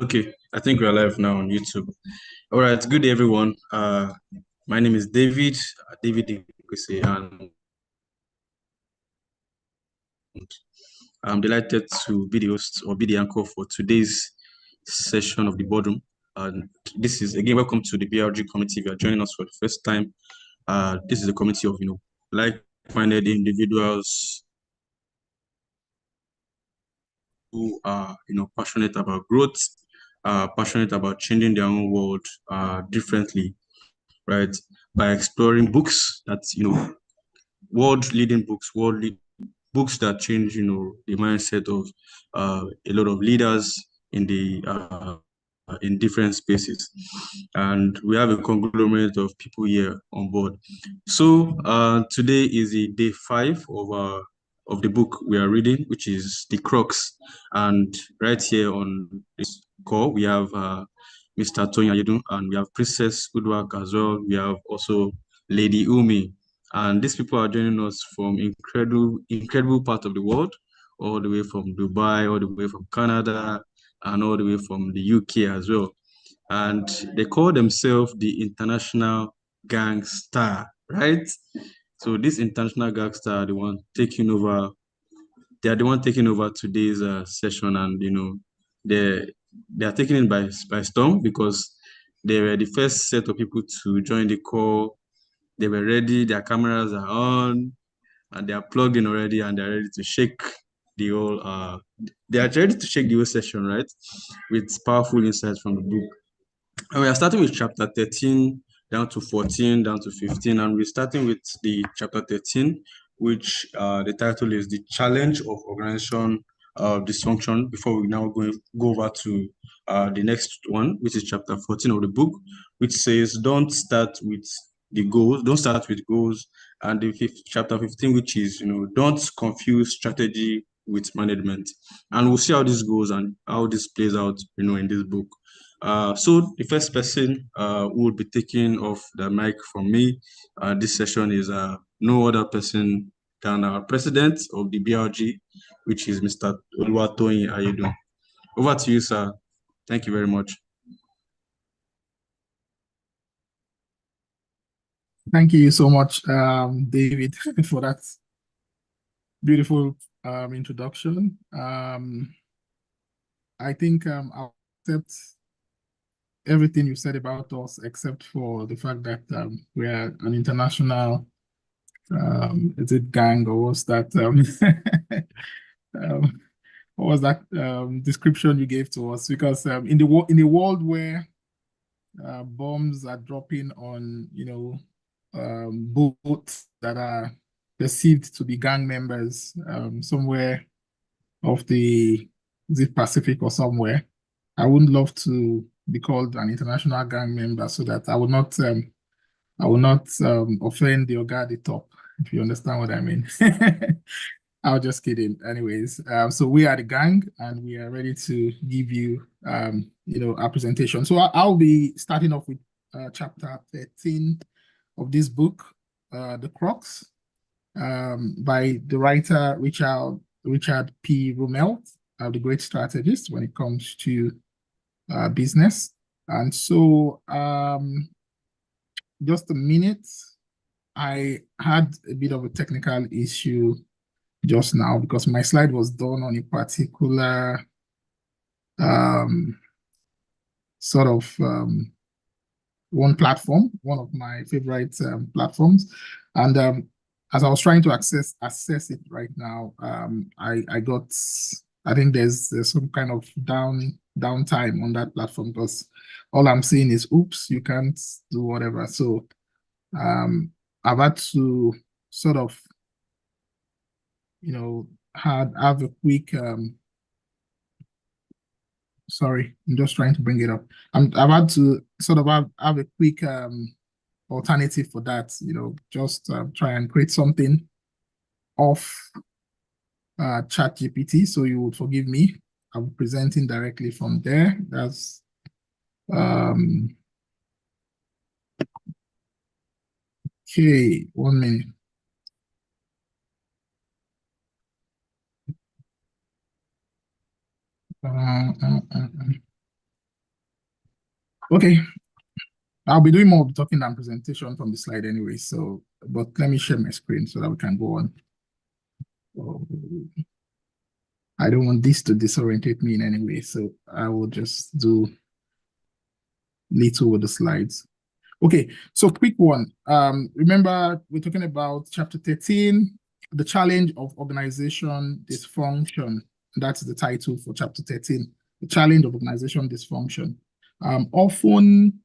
Okay, I think we're live now on YouTube. All right, good day, everyone. My name is David Ikwese, and I'm delighted to be the host or be the anchor for today's session of the boardroom. And this is again, welcome to the BRG committee. If you are joining us for the first time, this is a committee of like-minded individuals who are passionate about growth, passionate about changing their own world differently, right? By exploring books that world-leading books, books that change the mindset of a lot of leaders in the in different spaces, and we have a conglomerate of people here on board. So today is the day 5 of the book we are reading, which is the CRUX. And right here on this call, we have Mr. Tony Ayedun, and we have Princess Udwak as well. We have also Lady Umi. And these people are joining us from incredible part of the world, all the way from Dubai, all the way from Canada, and all the way from the UK as well. And they call themselves the International Gangster, right? So this International Gangster are the one taking over. They are the one taking over today's session, and they they are taking it by storm because they were the first set of people to join the call. They were ready. Their cameras are on and they are plugged in already, and they're ready to shake the whole they are ready to shake the whole session, right? With powerful insights from the book. And we are starting with chapter 13 down to 14 down to 15, and we're starting with the chapter 13, which the title is The Challenge of Organization Dysfunction, before we now go over to the next one, which is chapter 14 of the book, which says don't start with the goals, don't start with goals, and the chapter 15, which is don't confuse strategy with management. And we'll see how this goes and how this plays out in this book. So the first person who will be taking off the mic from me this session is no other person than our president of the BRG, which is Mr. Oluwatoyin Ayedun. Over to you, sir. Thank you very much. Thank you so much, David, for that beautiful introduction. I think I'll accept everything you said about us, except for the fact that we're an international, is it gang or what's that? Um, what was that description you gave to us? Because in a world where bombs are dropping on, boats that are perceived to be gang members somewhere off the Pacific or somewhere, I wouldn't love to be called an international gang member, so that I will not offend the Oga at the top, if you understand what I mean. I was just kidding. Anyways, so we are the gang, and we are ready to give you, our presentation. So I'll be starting off with chapter 13 of this book, The CRUX, by the writer Richard P. Rummel, the great strategist when it comes to business. And so, just a minute. I had a bit of a technical issue just now because my slide was done on a particular sort of one platform, one of my favorite platforms. And as I was trying to access it right now, I think there's some kind of downtime on that platform, because all I'm seeing is, oops, you can't do whatever. So I've had to sort of, have a quick, sorry, I'm just trying to bring it up. I've had to sort of have a quick alternative for that, just try and create something off ChatGPT. So you would forgive me. I'm presenting directly from there. That's okay, 1 minute. Okay, I'll be doing more of the talking than presentation from the slide anyway. So, but let me share my screen so that we can go on. Oh, I don't want this to disorientate me in any way, so I will just do little with the slides. Okay, so quick one. Remember, we're talking about chapter 13, the challenge of organization dysfunction. That's the title for chapter 13, the challenge of organization dysfunction. Often,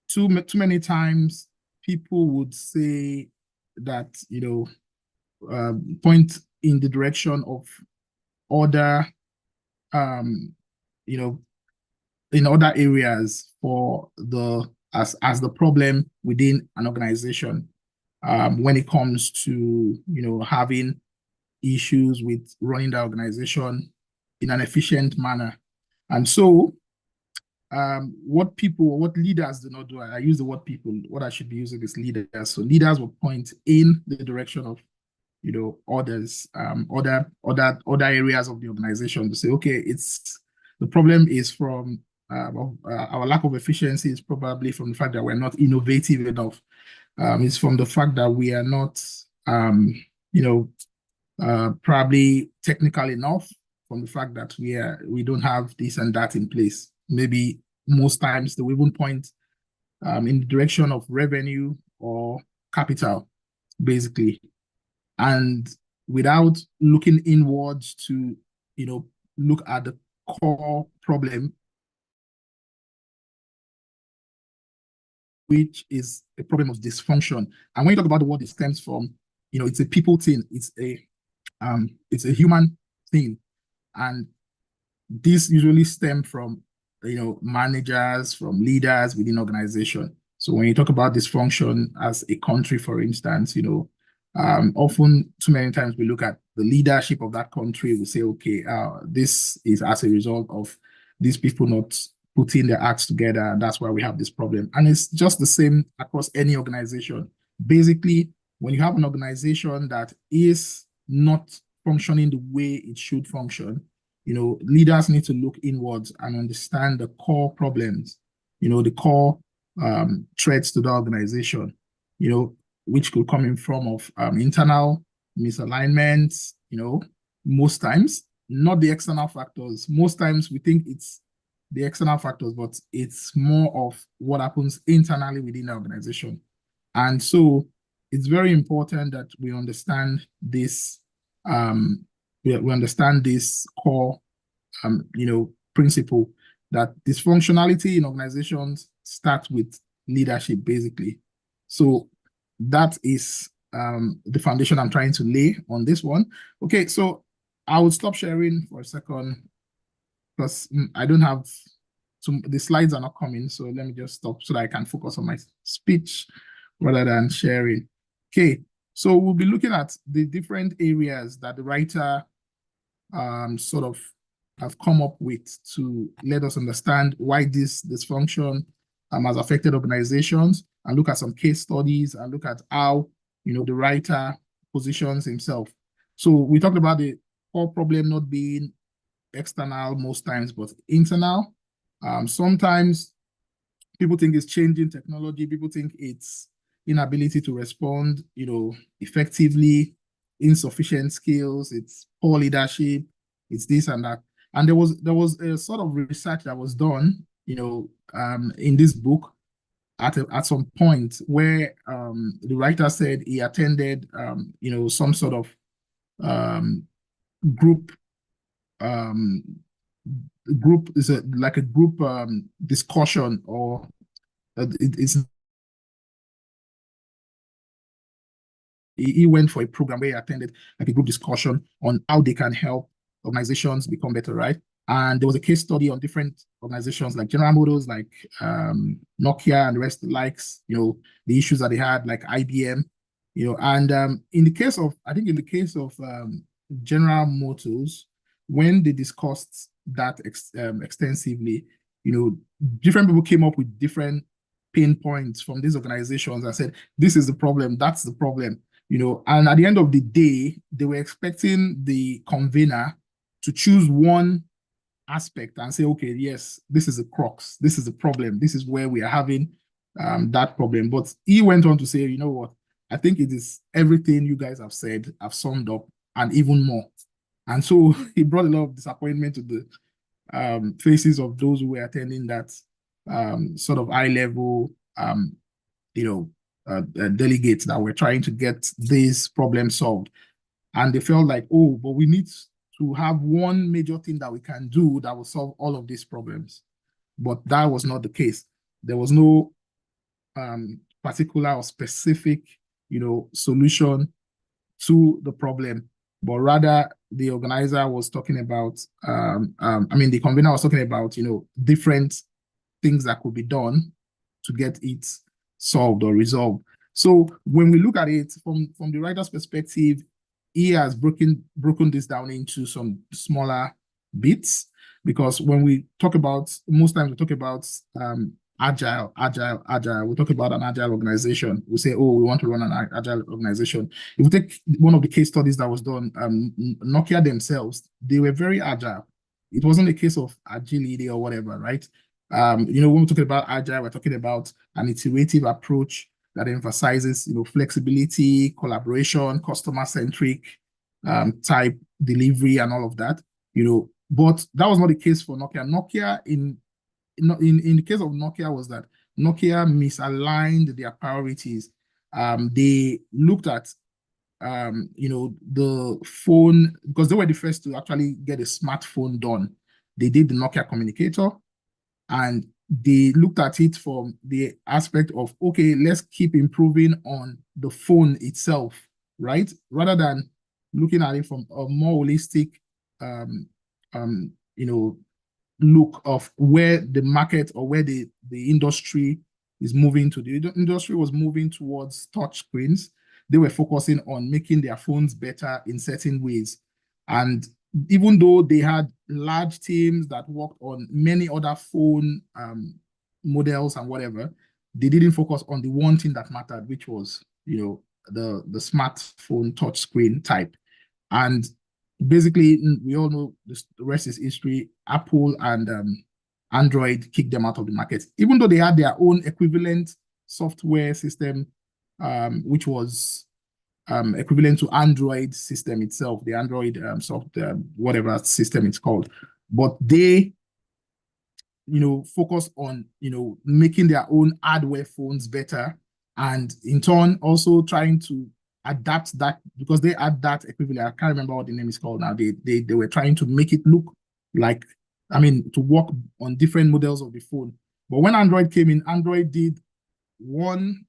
too many times, people would say that, point in the direction of other, you know, in other areas for the as the problem within an organization when it comes to having issues with running the organization in an efficient manner. And so what leaders do not do, I use the word people, what I should be using is leaders. So leaders will point in the direction of others, other areas of the organization to say, okay, the problem is from our lack of efficiency is probably from the fact that we're not innovative enough. It's from the fact that we are not, probably technical enough, from the fact that we don't have this and that in place. Maybe most times they will even point in the direction of revenue or capital, basically, and without looking inwards to look at the core problem, which is a problem of dysfunction. And when you talk about the word, it stems from, it's a people thing, it's a human thing, and this usually stem from managers, from leaders within organization. So when you talk about dysfunction as a country, for instance, often too many times we look at the leadership of that country. We say, okay, this is as a result of these people not putting their acts together, and that's why we have this problem. And it's just the same across any organization. Basically, when you have an organization that is not functioning the way it should function, leaders need to look inwards and understand the core problems, the core threats to the organization, which could come in form of internal misalignments, most times, not the external factors. Most times we think it's the external factors, but it's more of what happens internally within the organization. And so it's very important that we understand this, we understand this core, principle that dysfunctionality in organizations starts with leadership, basically. So that is the foundation I'm trying to lay on this one. Okay, so I will stop sharing for a second because I don't have the slides are not coming. So let me just stop so that I can focus on my speech rather than sharing. Okay, so we'll be looking at the different areas that the writer sort of have come up with to let us understand why this dysfunction has affected organizations, and look at some case studies and look at how the writer positions himself. So we talked about the core problem not being external most times, but internal. Sometimes people think it's changing technology. People think it's inability to respond, effectively, insufficient skills. It's poor leadership. It's this and that. And there was a sort of research that was done, in this book at some point where the writer said he attended, some sort of group is like a group discussion, or it's he went for a program where he attended like a group discussion on how they can help organizations become better, right? And there was a case study on different organizations like General Motors, like Nokia and the rest likes, the issues that they had, like IBM, and in the case of General Motors, when they discussed that extensively, different people came up with different pain points from these organizations and said, this is the problem, that's the problem, and at the end of the day, they were expecting the convener to choose one aspect and say, okay, yes, this is a crux, this is a problem, this is where we are having that problem. But he went on to say, you know what, I think it is everything you guys have said, I've summed up, and even more. And so he brought a lot of disappointment to the faces of those who were attending that sort of high level, delegates that were trying to get these problems solved. And they felt like, oh, but we need to have one major thing that we can do that will solve all of these problems. But that was not the case. There was no particular or specific, solution to the problem, but rather the organizer was talking about, the convener was talking about, different things that could be done to get it solved or resolved. So when we look at it from the writer's perspective, he has broken this down into some smaller bits, because when we talk about, most times we talk about agile. We talk about an agile organization. We say, oh, we want to run an agile organization. If we take one of the case studies that was done, Nokia themselves, they were very agile. It wasn't a case of agility or whatever, right? When we're talking about agile, we're talking about an iterative approach that emphasizes, flexibility, collaboration, customer-centric type delivery, and all of that. But that was not the case for Nokia. Nokia, in the case of Nokia, was that Nokia misaligned their priorities. They looked at the phone, because they were the first to actually get a smartphone done. They did the Nokia communicator, and they looked at it from the aspect of, okay, let's keep improving on the phone itself, right? Rather than looking at it from a more holistic, look of where the market or where the industry is moving to. The industry was moving towards touch screens. They were focusing on making their phones better in certain ways. And even though they had large teams that worked on many other phone models and whatever, they didn't focus on the one thing that mattered, which was, the smartphone touchscreen type. And basically, we all know the rest is history. Apple and Android kicked them out of the market, even though they had their own equivalent software system, which was equivalent to Android system itself, the Android software, whatever system it's called. But they, focus on, making their own hardware phones better, and in turn also trying to adapt that, because they had that equivalent. I can't remember what the name is called now. They were trying to make it look like, to work on different models of the phone. But when Android came in, Android did one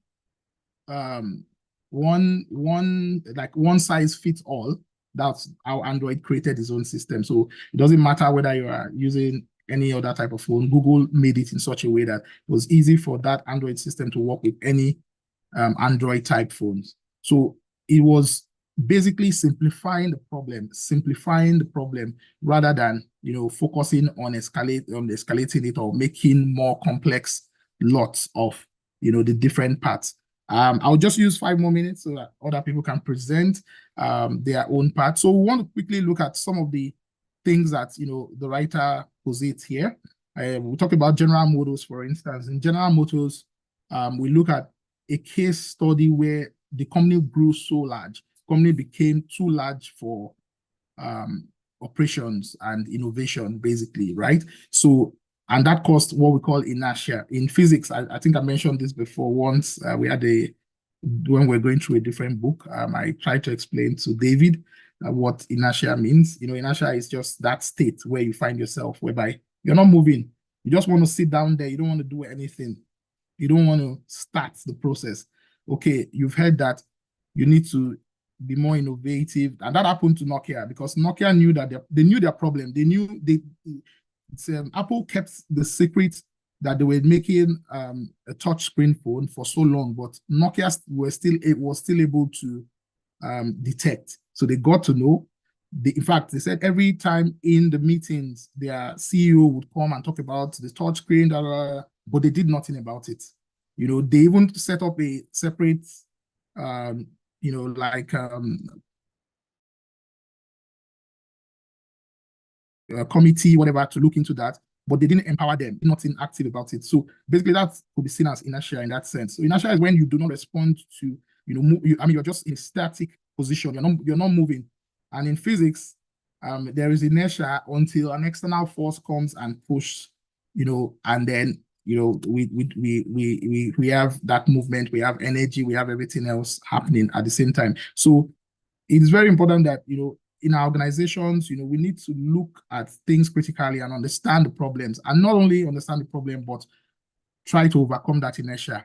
size fits all. That's how Android created its own system. So it doesn't matter whether you are using any other type of phone. Google made it in such a way that it was easy for that Android system to work with any Android type phones. So it was basically simplifying the problem rather than, focusing on escalating it or making more complex lots of, the different parts. I'll just use 5 more minutes so that other people can present their own part. So we want to quickly look at some of the things that, the writer posits here. We'll talk about General Motors, for instance. In General Motors, we look at a case study where the company grew so large, company became too large for operations and innovation, basically, right? So, and that caused what we call inertia. In physics, I think I mentioned this before once. When we're going through a different book, I tried to explain to David what inertia means. Inertia is just that state where you find yourself, whereby you're not moving. You just want to sit down there. You don't want to do anything. You don't want to start the process. Okay, you've heard that you need to be more innovative. And that happened to Nokia, because Nokia knew that they knew their problem. They knew Apple kept the secret that they were making a touch screen phone for so long, but Nokia was still able to detect. So they got to know. In fact, they said every time in the meetings, their CEO would come and talk about the touch screen, but they did nothing about it. They even set up a separate, committee, whatever, to look into that, but they didn't empower them, nothing active about it. So basically, that could be seen as inertia in that sense. So inertia is when you do not respond to, you're just in a static position. You're not moving. And in physics, there is inertia until an external force comes and push, and then we have that movement, we have energy, we have everything else happening at the same time. So it is very important that in our organizations, we need to look at things critically and understand the problems, and not only understand the problem, but try to overcome that inertia,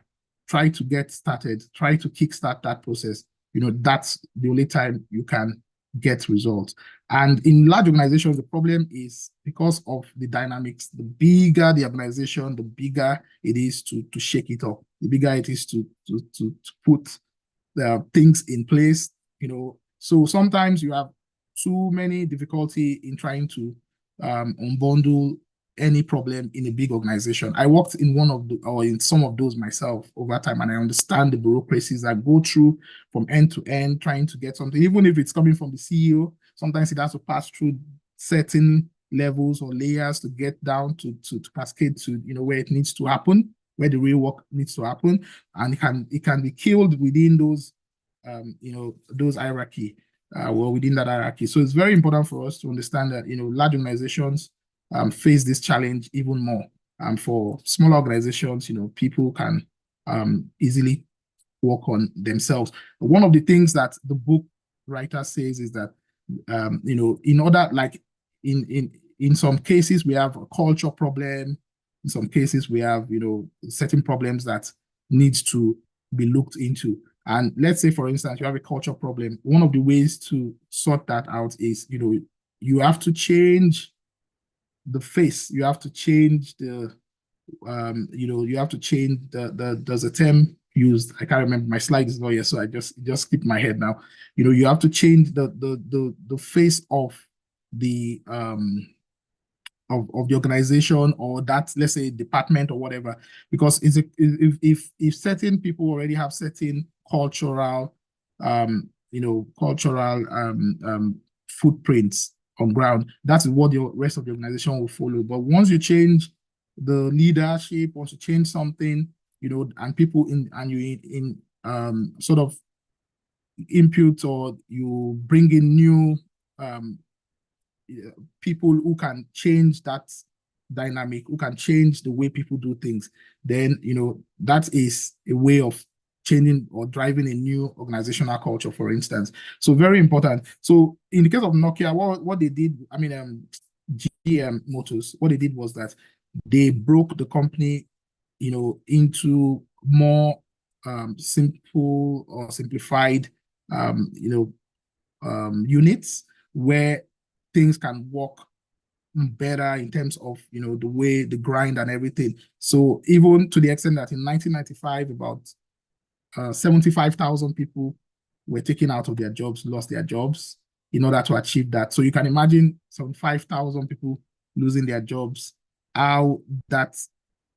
try to get started, try to kickstart that process. That's the only time you can get results. And in large organizations, the problem is because of the dynamics. The bigger the organization, the bigger it is to shake it up. The bigger it is to put things in place. So sometimes you have too many difficulty in trying to unbundle any problem in a big organization. I worked in in some of those myself over time, and I understand the bureaucracies that go through from end to end, trying to get something, even if it's coming from the CEO. Sometimes it has to pass through certain levels or layers to get down to cascade to where it needs to happen, where the real work needs to happen, and it can be killed within those those hierarchy, or within that hierarchy. So it's very important for us to understand that large organizations face this challenge even more. For smaller organizations, people can easily work on themselves. One of the things that the book writer says is that in order, like in some cases we have a culture problem, in some cases we have certain problems that needs to be looked into. And let's say, for instance, you have a culture problem. One of the ways to sort that out is you have to change the face. You have to change the you have to change there's a term used. I can't remember, my slide is not here, so I just skipped my head now. You have to change the face of the of the organization, or that, let's say, department or whatever, because if certain people already have certain cultural footprints on ground, that's what the rest of the organization will follow. But once you change the leadership, once you change something, and people in sort of input, or you bring in new people who can change that dynamic, who can change the way people do things, then that is a way of changing or driving a new organizational culture, for instance. So very important. So in the case of Nokia, what they did, GM Motors, what they did was that they broke the company into more simple or simplified units, where things can work better in terms of the way the grind and everything. So even to the extent that in 1995, about 75,000 people were taken out of their jobs, lost their jobs in order to achieve that. So you can imagine 75,000 people losing their jobs, how that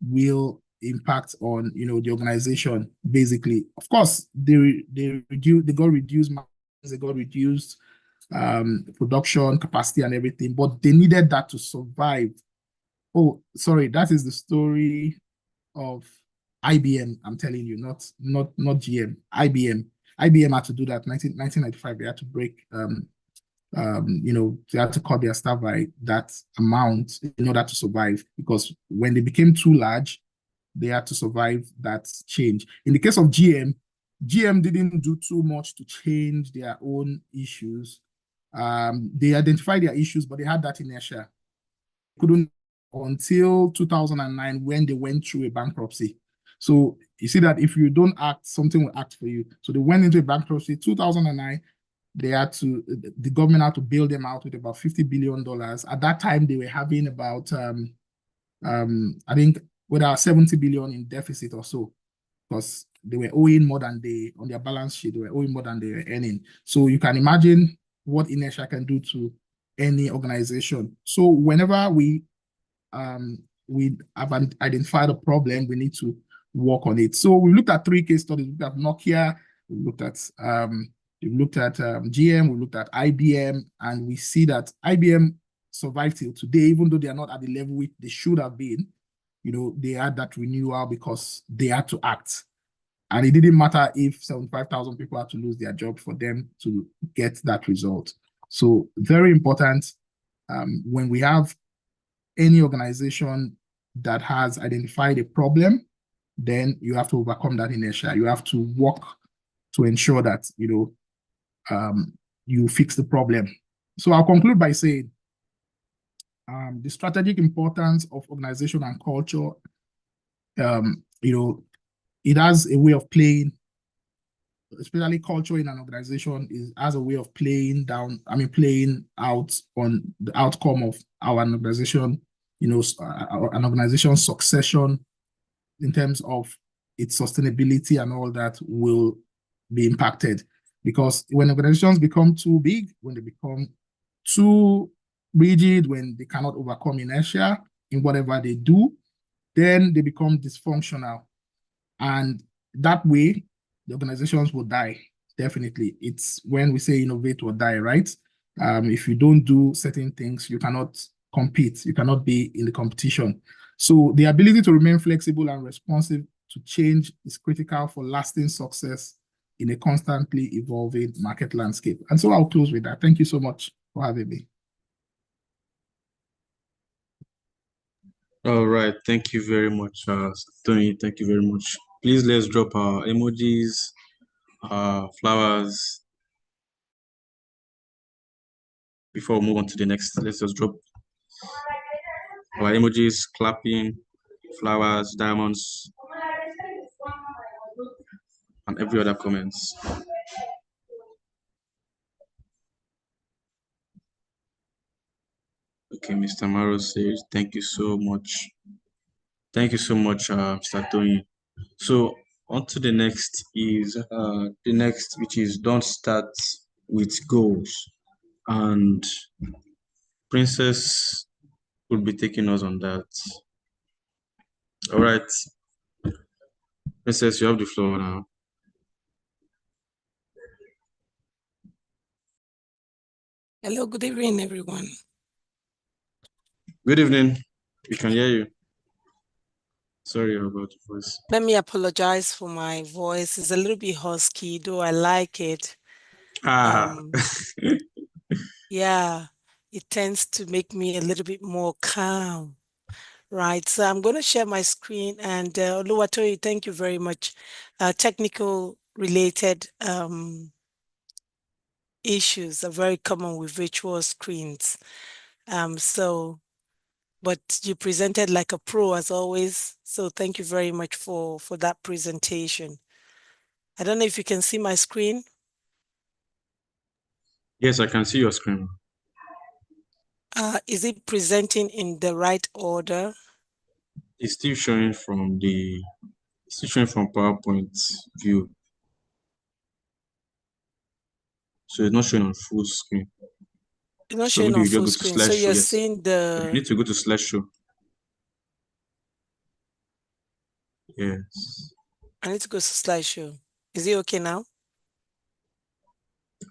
will impact on the organization. Basically, of course, they got reduced, they got reduced production capacity and everything, but they needed that to survive. Oh, sorry, that is the story of IBM. I'm telling you, not GM. IBM had to do that. 1995, they had to break. They had to cut their staff by that amount in order to survive, because when they became too large, they had to survive that change. In the case of GM didn't do too much to change their own issues. They identified their issues, but they had that inertia. Couldn't until 2009, when they went through a bankruptcy. So you see that if you don't act, something will act for you. So they went into a bankruptcy. 2009, the government had to bail them out with about $50 billion. At that time, they were having about I think without 70 billion in deficit or so, because they were owing more than on their balance sheet, they were owing more than they were earning. So you can imagine what inertia can do to any organization. So whenever we have identified a problem, we need to work on it. So we looked at 3 case studies. We looked at Nokia, we looked at GM, we looked at IBM, and we see that IBM survived till today, even though they are not at the level which they should have been. They had that renewal because they had to act. And it didn't matter if 75,000 people had to lose their job for them to get that result. So very important when we have any organization that has identified a problem, then you have to overcome that inertia. You have to work to ensure that, you fix the problem. So I'll conclude by saying the strategic importance of organization and culture, it has a way of playing, especially culture in an organization has a way of playing out on the outcome of our organization, an organization's succession in terms of its sustainability and all that will be impacted. Because when organizations become too big, when they become too rigid, when they cannot overcome inertia in whatever they do, then they become dysfunctional. And that way, the organizations will die. Definitely. It's when we say innovate or die, right? If you don't do certain things, you cannot compete. You cannot be in the competition. So the ability to remain flexible and responsive to change is critical for lasting success in a constantly evolving market landscape. And so I'll close with that. Thank you so much for having me. All right. Thank you very much, Tony. Thank you very much. Please let's drop our emojis, flowers. Before we move on to the next, let's just drop our emojis, clapping, flowers, diamonds, and every other comments. Okay, Mr. Maro says, thank you so much. Thank you so much, Mr. Tony. So on to the next is which is don't start with goals. And Princess will be taking us on that. All right. Princess, you have the floor now. Hello, good evening, everyone. Good evening. We can hear you. Sorry about the voice. Let me apologize for my voice. It's a little bit husky, though I like it. Yeah, it tends to make me a little bit more calm. Right, so I'm going to share my screen, and Oluwatoyi, thank you very much. Technical related issues are very common with virtual screens. But you presented like a pro as always. So thank you very much for that presentation. I don't know if you can see my screen. Yes, I can see your screen. Is it presenting in the right order? It's still showing from PowerPoint view. So it's not showing on full screen. It's not So showing maybe on you just full go to screen. So slideshow. you're Yes. seeing You need the, to go to slideshow. Yes. I need to go to slideshow. Is it okay now?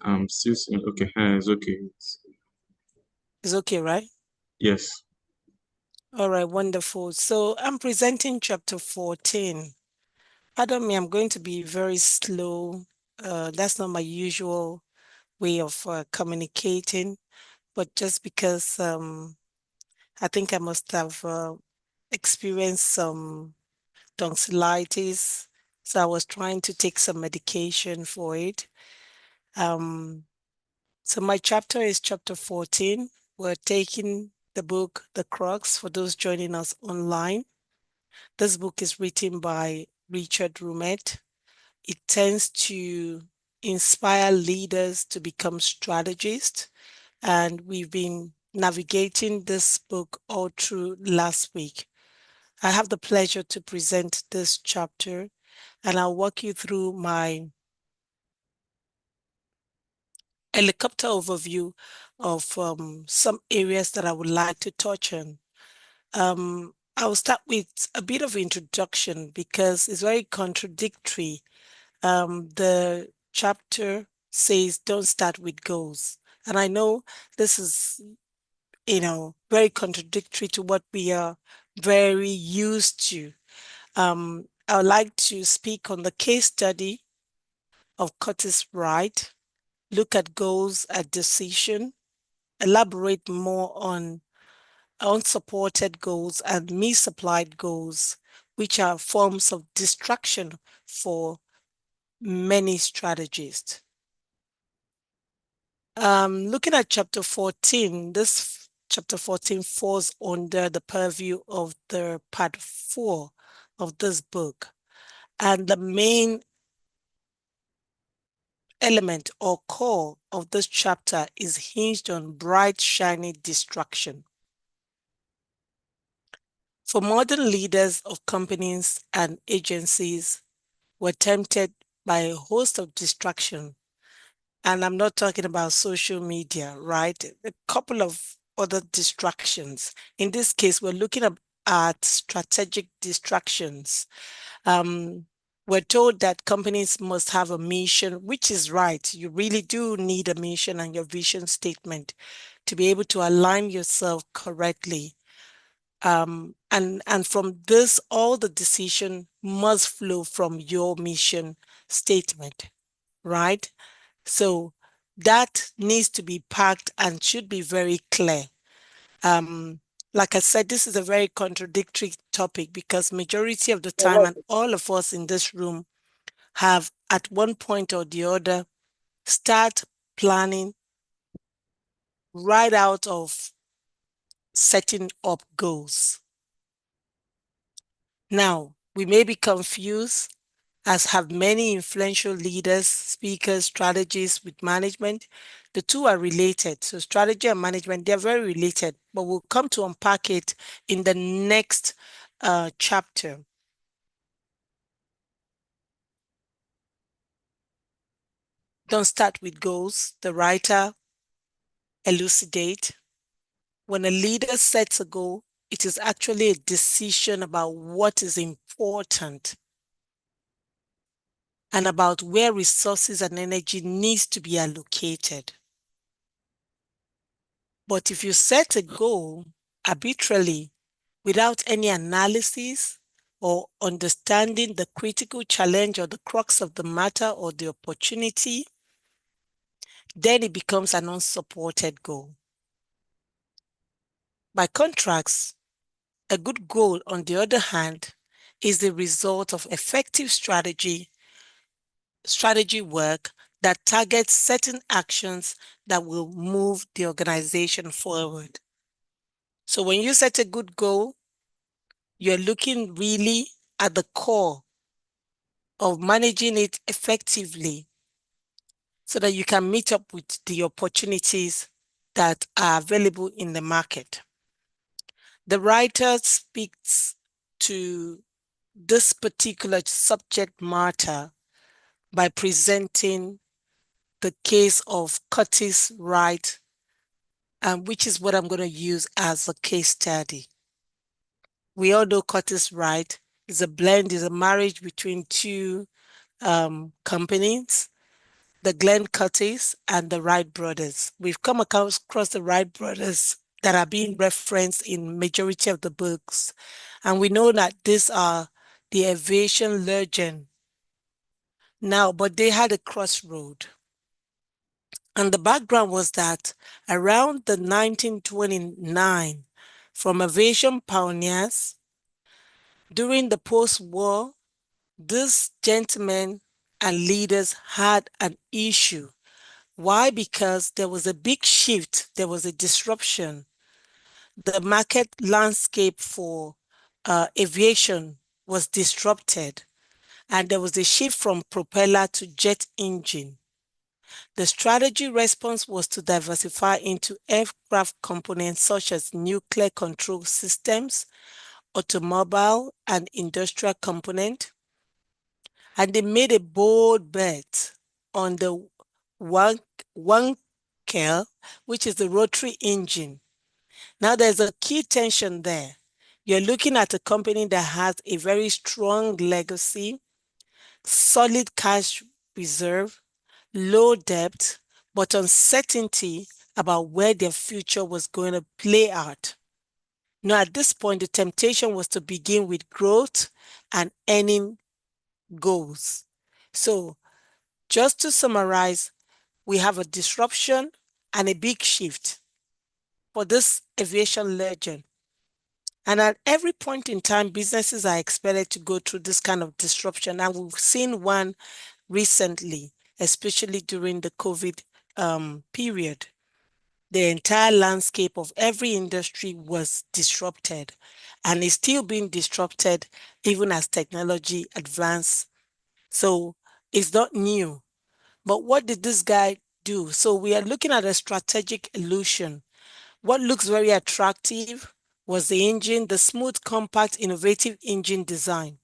I'm still seeing. Okay, it's okay. It's okay, right? Yes. All right, wonderful. So I'm presenting chapter 14. Pardon me, I'm going to be very slow. That's not my usual way of communicating, but just because I think I must have experienced some tonsillitis, so I was trying to take some medication for it. So my chapter is chapter 14. We're taking the book, The CRUX, for those joining us online. This book is written by Richard Rumet. It tends to inspire leaders to become strategists, and we've been navigating this book all through last week. I have the pleasure to present this chapter, and I'll walk you through my helicopter overview of some areas that I would like to touch on. I'll start with a bit of introduction because it's very contradictory. The chapter says don't start with goals. And I know this is very contradictory to what we are very used to. I would like to speak on the case study of Curtis Wright, look at goals at decision, elaborate more on unsupported goals and misapplied goals, which are forms of distraction for many strategists. Looking at chapter 14, this chapter 14 falls under the purview of the part 4 of this book. And the main element or core of this chapter is hinged on bright, shiny distraction. For modern leaders of companies and agencies were tempted by a host of distraction. And I'm not talking about social media, right? A couple of other distractions. In this case, we're looking at strategic distractions. We're told that companies must have a mission, which is right. You really do need a mission and your vision statement to be able to align yourself correctly. And from this, all the decision must flow from your mission statement, right? So that needs to be packed and should be very clear. Like I said, this is a very contradictory topic because majority of the time, and all of us in this room have at one point or the other start planning right out of setting up goals. Now, we may be confused, as have many influential leaders, speakers, strategists with management. The two are related. So strategy and management, they're very related, but we'll come to unpack it in the next chapter. Don't start with goals. The writer elucidate. When a leader sets a goal, it is actually a decision about what is important and about where resources and energy needs to be allocated. But if you set a goal arbitrarily without any analysis or understanding the critical challenge or the crux of the matter or the opportunity, then it becomes an unsupported goal. By contrast, a good goal, on the other hand, is the result of effective strategy work that targets certain actions that will move the organization forward. So when you set a good goal, you're looking really at the core of managing it effectively so that you can meet up with the opportunities that are available in the market. The writer speaks to this particular subject matter by presenting the case of Curtis Wright, which is what I'm going to use as a case study. We all know Curtis Wright is a marriage between two companies, the Glenn Curtis and the Wright brothers. We've come across the Wright brothers that are being referenced in majority of the books. And we know that these are the aviation legend now, but they had a crossroad. And the background was that around the 1929, from aviation pioneers, during the post-war, these gentlemen and leaders had an issue. Why? Because there was a big shift, there was a disruption. The market landscape for aviation was disrupted, and there was a shift from propeller to jet engine. The strategy response was to diversify into aircraft components such as nuclear control systems, automobile and industrial component, and they made a bold bet on the Wankel, which is the rotary engine. Now there's a key tension there. You're looking at a company that has a very strong legacy, solid cash reserve, low debt, but uncertainty about where their future was going to play out. Now, at this point, the temptation was to begin with growth and earning goals. So, just to summarize, we have a disruption and a big shift for this aviation legend. And at every point in time, businesses are expected to go through this kind of disruption. And we've seen one recently, especially during the COVID period. The entire landscape of every industry was disrupted and is still being disrupted even as technology advances. So it's not new. But what did this guy do? So we are looking at a strategic illusion. What looks very attractive was the engine, the smooth, compact, innovative engine design.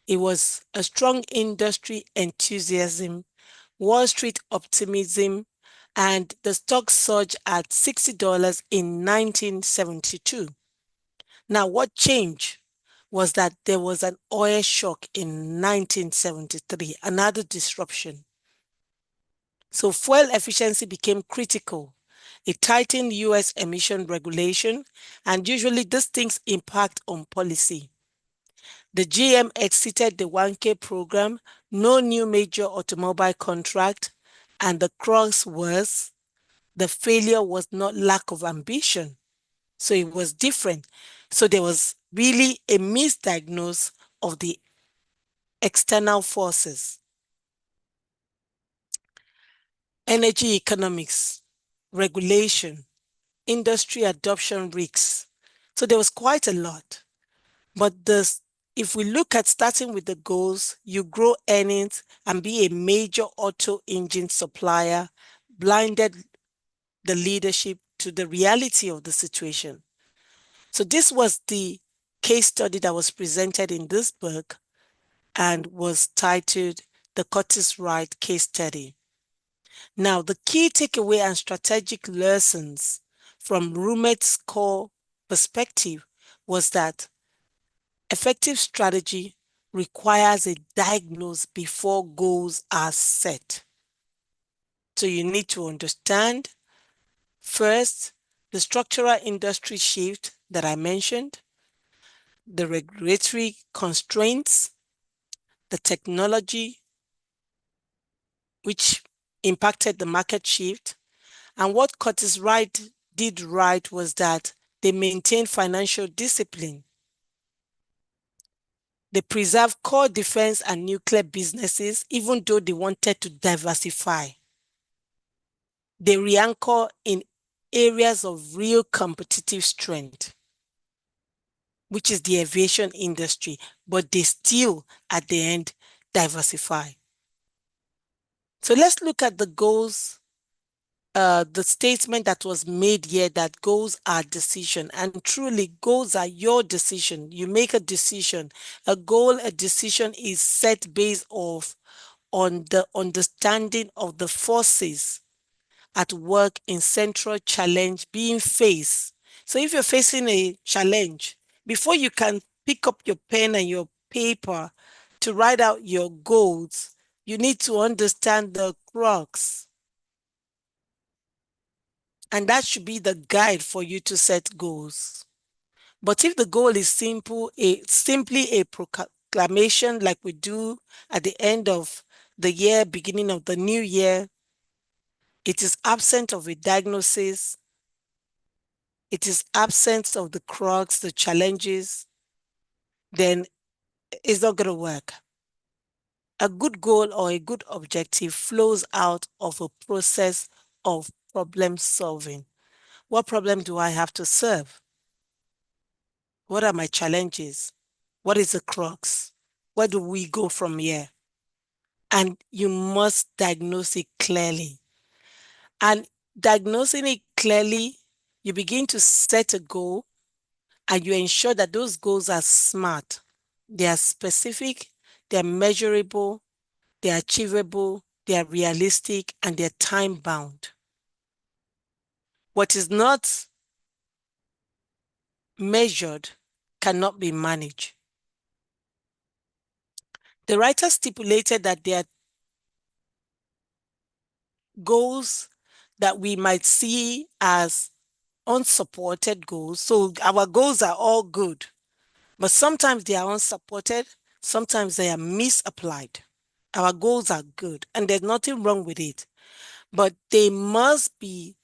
It was a strong industry enthusiasm, Wall Street optimism, and the stock surged at $60 in 1972. Now, what changed was that there was an oil shock in 1973, another disruption. So fuel efficiency became critical. It tightened US emission regulation, and usually these things impact on policy. The GM exited the 1K program, no new major automobile contract, and the crux was the failure was not lack of ambition. So it was different. So there was really a misdiagnosis of the external forces. Energy economics, regulation, industry adoption risks. So there was quite a lot. But if we look at starting with the goals, you grow earnings and be a major auto engine supplier, blinded the leadership to the reality of the situation. So this was the case study that was presented in this book and was titled The Curtiss-Wright Case Study. Now, the key takeaway and strategic lessons from Rumet's core perspective was that effective strategy requires a diagnosis before goals are set. So you need to understand, first, the structural industry shift that I mentioned, the regulatory constraints, the technology, which impacted the market shift. And what Curtiss-Wright did right was that they maintained financial discipline. They preserved core defense and nuclear businesses, even though they wanted to diversify. They re-anchor in areas of real competitive strength, which is the aviation industry, but they still, at the end, diversify. So let's look at the goals, the statement that was made here that goals are decision. And truly, goals are your decision. You make a decision. A goal, a decision is set based on the understanding of the forces at work in central challenge being faced. So if you're facing a challenge, before you can pick up your pen and your paper to write out your goals, you need to understand the crux. And that should be the guide for you to set goals. But if the goal is simply a proclamation like we do at the end of the year, beginning of the new year, it is absent of a diagnosis. It is absence of the crux, the challenges, then it's not going to work. A good goal or a good objective flows out of a process of problem solving. What problem do I have to solve? What are my challenges? What is the crux? Where do we go from here? And you must diagnose it clearly. And diagnosing it clearly, you begin to set a goal and you ensure that those goals are smart. They are specific, they are measurable, they are achievable, they are realistic, and they're time bound. What is not measured cannot be managed. The writer stipulated that their goals that we might see as unsupported goals. So our goals are all good, but sometimes they are unsupported, sometimes they are misapplied. Our goals are good, and there's nothing wrong with it, but they must be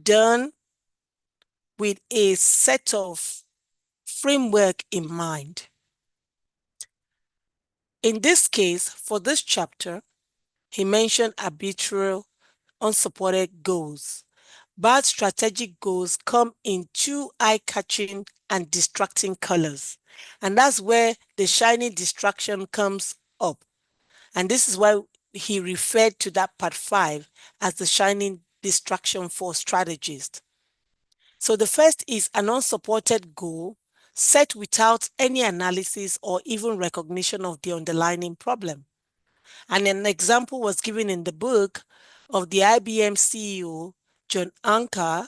done with a set of framework in mind. In this case, for this chapter, he mentioned arbitrary, unsupported goals. Bad strategic goals come in two eye-catching and distracting colors. And that's where the shiny distraction comes up. And this is why he referred to that part 5 as the shining distraction for strategists. So the first is an unsupported goal set without any analysis or even recognition of the underlying problem. And an example was given in the book of the IBM CEO, John Anker,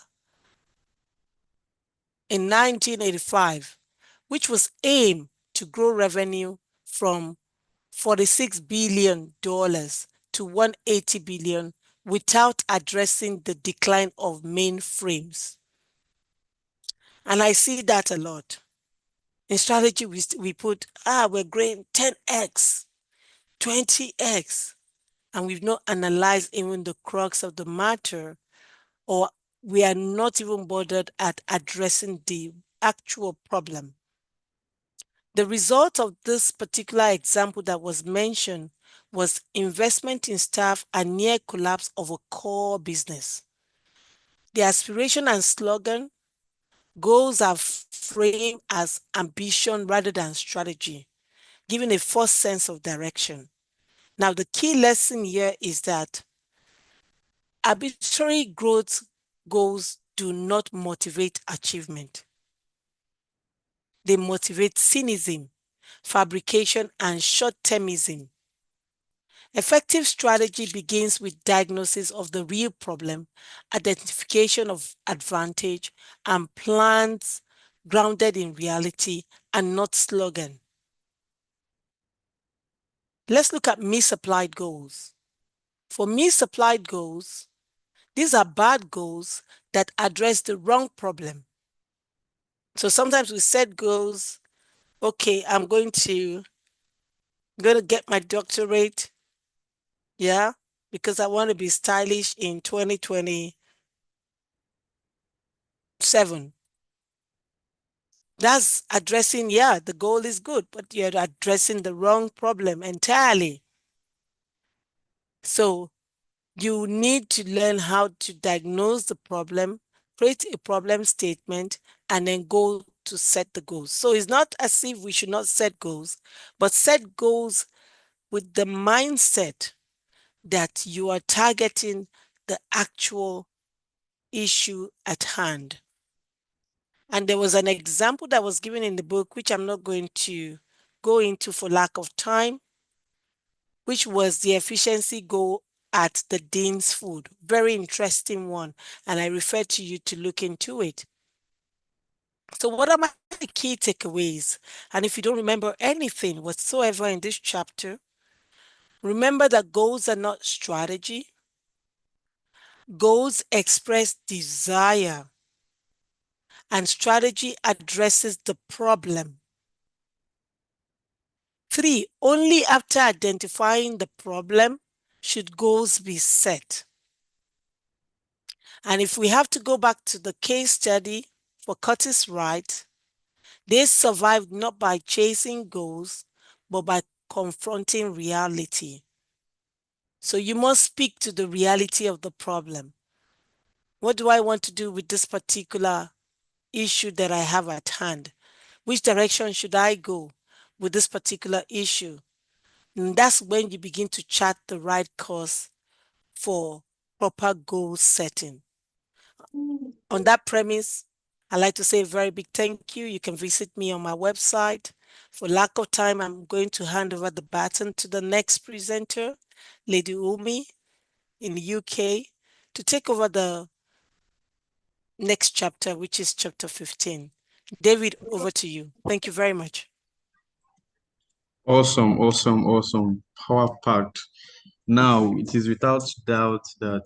in 1985, which was aimed to grow revenue from $46 billion to $180 billion without addressing the decline of mainframes. And I see that a lot. In strategy, we put, we're growing 10x, 20x, and we've not analyzed even the crux of the matter, or we are not even bothered at addressing the actual problem. The result of this particular example that was mentioned was investment in staff and near collapse of a core business. The aspiration and slogan, goals are framed as ambition rather than strategy, giving a false sense of direction. Now, the key lesson here is that arbitrary growth goals do not motivate achievement. They motivate cynicism, fabrication, and short-termism. Effective strategy begins with diagnosis of the real problem, identification of advantage, and plans grounded in reality and not slogan. Let's look at misapplied goals. For misapplied goals, these are bad goals that address the wrong problem. So sometimes we set goals, okay, I'm going to get my doctorate, yeah, because I want to be stylish in 2027. That's addressing, the goal is good, but you're addressing the wrong problem entirely. So you need to learn how to diagnose the problem, create a problem statement, and then go to set the goals. So it's not as if we should not set goals, but set goals with the mindset that you are targeting the actual issue at hand. And there was an example that was given in the book, which I'm not going to go into for lack of time, which was the efficiency goal at the Dean's Food. Very interesting one. And I refer to you to look into it. So what are my key takeaways? And if you don't remember anything whatsoever in this chapter, remember that goals are not strategy. Goals express desire, and strategy addresses the problem. 3, only after identifying the problem should goals be set. And if we have to go back to the case study for Curtis Wright, they survived not by chasing goals, but by confronting reality. So you must speak to the reality of the problem. What do I want to do with this particular issue that I have at hand? Which direction should I go with this particular issue? And that's when you begin to chart the right course for proper goal setting. On that premise, I'd like to say a very big thank you. You can visit me on my website. For lack of time, I'm going to hand over the baton to the next presenter, Lady Umi in the UK, to take over the next chapter, which is chapter 15. David, over to you. Thank you very much. Awesome, awesome. Power packed. Now, it is without doubt that,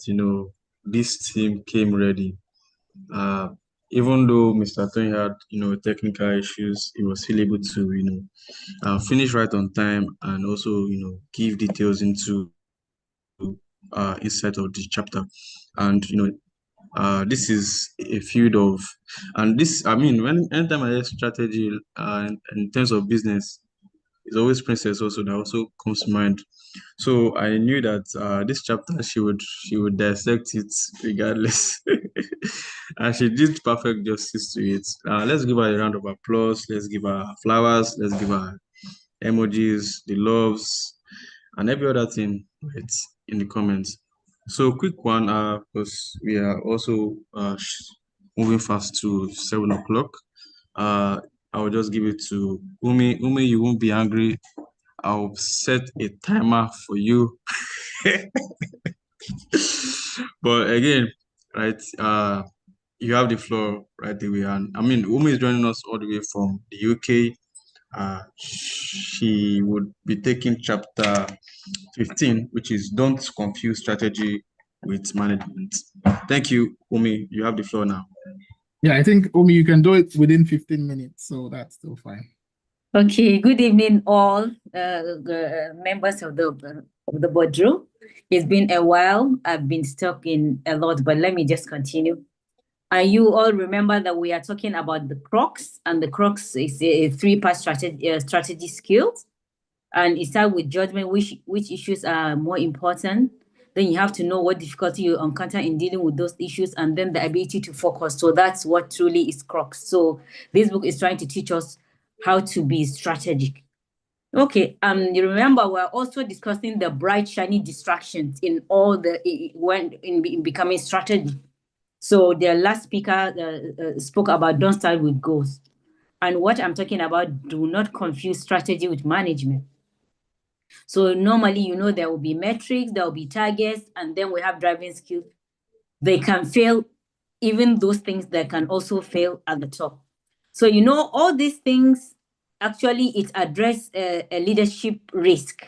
this team came ready. Even though Mr. Tony had, technical issues, he was still able to, finish right on time and also, give details into inside of the chapter. And, this is a field of, and this, I mean, anytime I hear strategy in terms of business, it's always Princess also that also comes to mind. So I knew that this chapter she would dissect it regardless, and she did perfect justice to it. Let's give her a round of applause. Let's give her flowers. Let's give her emojis, the loves, and every other thing right in the comments. So quick one, because we are also moving fast to 7 o'clock. I will just give it to Umi. Umi, you won't be angry. I'll set a timer for you. But again, right, you have the floor right away. And I mean, Umi is joining us all the way from the UK. She would be taking chapter 15, which is Don't Confuse Strategy with Management. Thank you, Umi. You have the floor now. Yeah, I think, Omi, you can do it within 15 minutes, so that's still fine. Okay, good evening, all members of the boardroom. It's been a while. I've been stuck in a lot, but let me just continue. You all remember that we are talking about the CRUX, and the CRUX is a three-part strategy skills. And it starts with judgment, which issues are more important. Then you have to know what difficulty you encounter in dealing with those issues, and then the ability to focus. So that's what truly is CRUX. So this book is trying to teach us how to be strategic. Okay, you remember we're also discussing the bright, shiny distractions in all the in becoming strategy. So the last speaker spoke about don't start with goals. And what I'm talking about, do not confuse strategy with management. So normally, there will be metrics, there will be targets, and then we have driving skills. They can fail, even those things that can also fail at the top. So, all these things, actually, it address a leadership risk,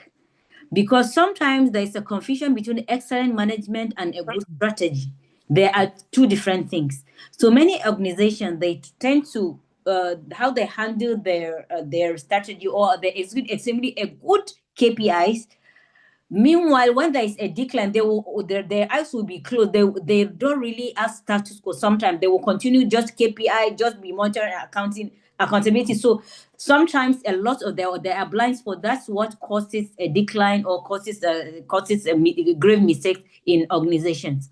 because sometimes there's a confusion between excellent management and a good strategy. There are two different things. So many organizations, they tend to, how they handle their strategy, or they execute extremely a good KPIs. Meanwhile, when there is a decline, their eyes will be closed. They don't really ask status quo. Sometimes they will continue just KPI, just be monitoring accountability. So sometimes a lot of there are blind spots. That's what causes a decline or causes a grave mistake in organizations.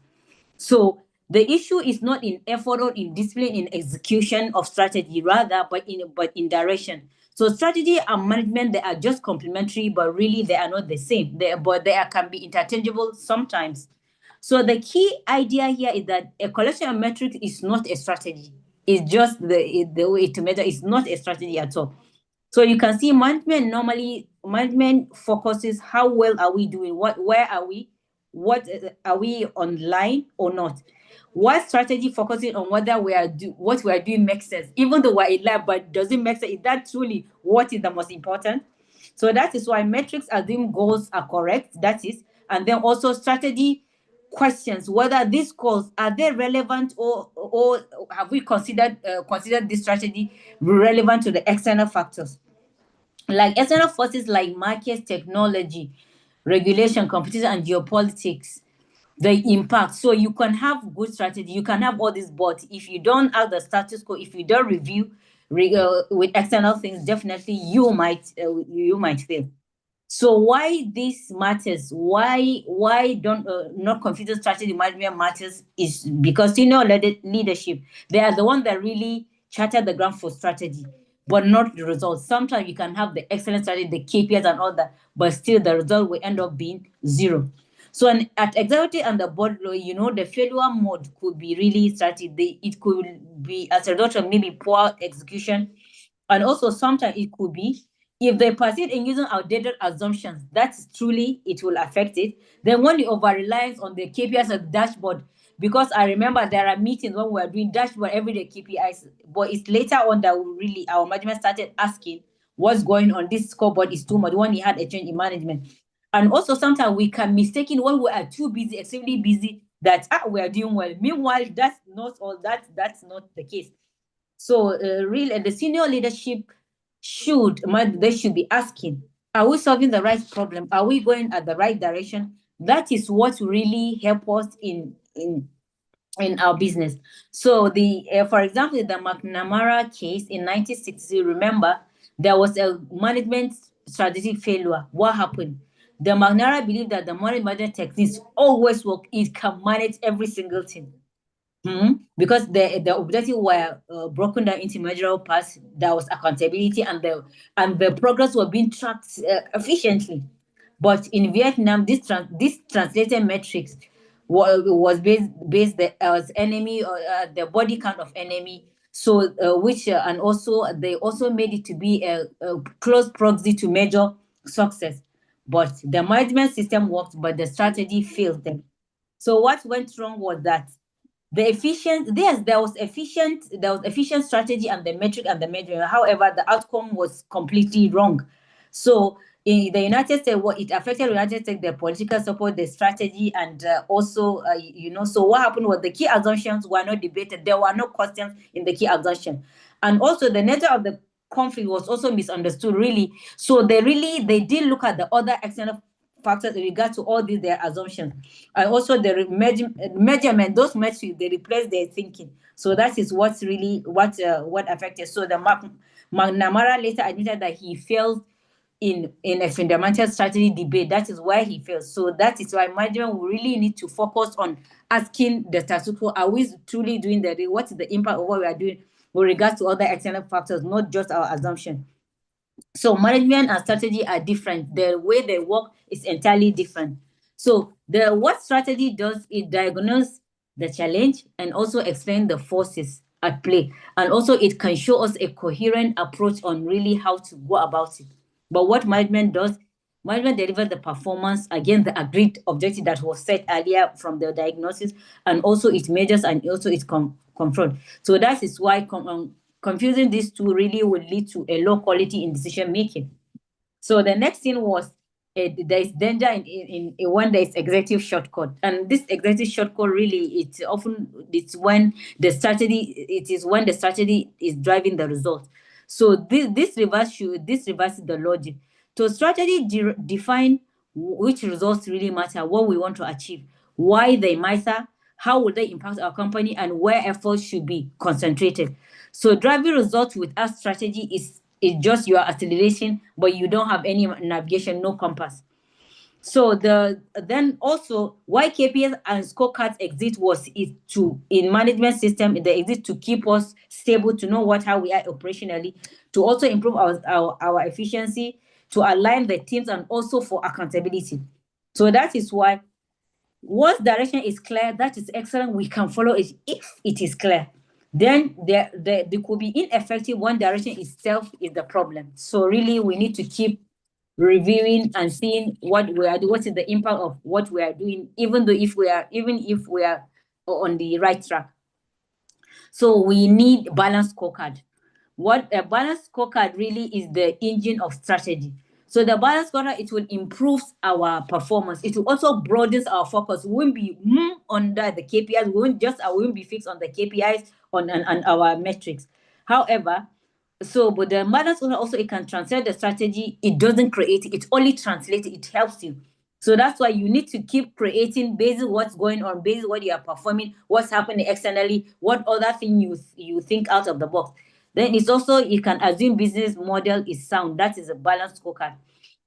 So the issue is not in effort or in discipline in execution of strategy, rather, but in direction. So strategy and management, they are just complementary, but really they are not the same. They can be interchangeable sometimes. So the key idea here is that a collection of metrics is not a strategy. It's just the way to measure. It's not a strategy at all. So you can see management focuses how well are we doing, where are we, what are we online or not. What strategy focusing on whether what we are doing makes sense, even though we're in lab, but does it make sense? Is that truly what is the most important? So that is why metrics assume goals are correct. That is, and then also strategy questions whether these goals are they relevant, or have we considered this strategy relevant to the external factors, like external forces like markets, technology, regulation, competition, and geopolitics, the impact. So you can have good strategy, you can have all this, but if you don't have the status quo, if you don't review with external things, definitely you might fail. So why this matters, why don't not confident strategy management matters, is because leadership, they are the ones that really charter the ground for strategy, but not the results. Sometimes you can have the excellent strategy, the KPIs and all that, but still the result will end up being zero. So at executive and the board level, the failure mode could be really strategy. It could be as a result of maybe poor execution, and also sometimes it could be if they persist in using outdated assumptions, that's truly, it will affect it. Then when you over-reliance on the KPIs of dashboard, because I remember there are meetings when we are doing dashboard everyday KPIs, but it's later on that our management started asking what's going on. This scoreboard is too much when you had a change in management. And also sometimes we can mistaken when we are too busy, extremely busy, that we are doing well. Meanwhile, that's not all. That's not the case. So really, the senior leadership they should be asking, are we solving the right problem? Are we going at the right direction? That is what really help us in our business. So for example, the McNamara case in 1960, remember, there was a management strategic failure. What happened? The McNamara believed that the management techniques always work. It can manage every single thing. Because the objectives were broken down into measurable parts. There was accountability, and the progress was being tracked efficiently. But in Vietnam, this translated metrics was based as enemy or the body count of enemy. So which and also they also made it to be a close proxy to measure success. But the management system worked, but the strategy failed them. So what went wrong was that there was efficient strategy and the metric and the measuring. However, the outcome was completely wrong. So in the United States, it affected the United States, the political support, the strategy, and also, so what happened was the key assumptions were not debated. There were no questions in the key assumption. And also the nature of the conflict was also misunderstood, really. So they did look at the other external factors in regard to all these their assumptions, and also the measurement. Those metrics, they replace their thinking. So that is what's really what affected. So the McNamara later admitted that he failed in a fundamental strategy debate. That is why he failed. So that is why management will really need to focus on asking the status quo: are we truly doing what is the impact of what we are doing with regards to other external factors, not just our assumption. So management and strategy are different. The way they work is entirely different. So what strategy does, it diagnose the challenge and also explain the forces at play. And also it can show us a coherent approach on really how to go about it. But what management does, management delivers the performance against the agreed objective that was set earlier from the diagnosis, and also it measures and also it confront. So that is why confusing these two really will lead to a low quality in decision making. So the next thing was there is danger in when there is executive shortcut, and this executive shortcut really it's when the strategy is driving the result. So this reverses the logic. So strategy define which results really matter, what we want to achieve, why they matter, how will they impact our company, and where efforts should be concentrated. So driving results without strategy is just your acceleration, but you don't have any navigation, no compass. So then also why KPIs and scorecards exist in management system, they exist to keep us stable, to know how we are operationally, to also improve our efficiency, to align the teams, and also for accountability. So that is why once direction is clear, that is excellent. We can follow it if it is clear. Then there could be ineffective when direction itself is the problem. So really we need to keep reviewing and seeing what we are doing, what is the impact of what we are doing, even if we are on the right track. So we need balanced scorecard. What a balanced scorecard really is, the engine of strategy. So the balanced scorecard, it will improve our performance. It will also broaden our focus. We won't be under the KPIs. We won't be fixed on the KPIs on our metrics. However, but the balanced scorecard also, it can translate the strategy. It doesn't create it. It only translates it. It helps you. So that's why you need to keep creating based on what's going on, based on what you are performing, what's happening externally, what other thing you think out of the box. Then it's also, you can assume business model is sound. That is a balanced scorecard.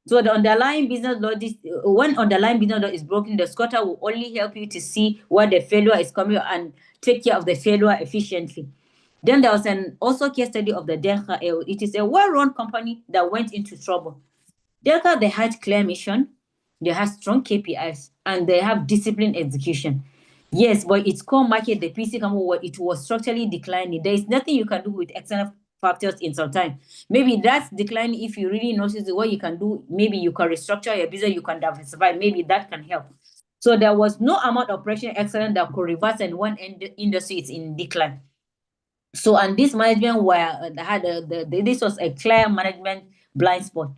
So the underlying business logic, when underlying business logic is broken, the scorecard will only help you to see where the failure is coming and take care of the failure efficiently. Then there was also case study of the Delta. It is a well-run company that went into trouble. Delta, they had clear mission, they have strong KPIs, and they have disciplined execution. Yes, but its core market, the PC company, it was structurally declining. There is nothing you can do with external factors in some time. Maybe that's declining. If you really notice what you can do, maybe you can restructure your business, you can diversify. Maybe that can help. So there was no amount of operational excellence that could reverse, and one industry is in decline. So, and this management this was a clear management blind spot.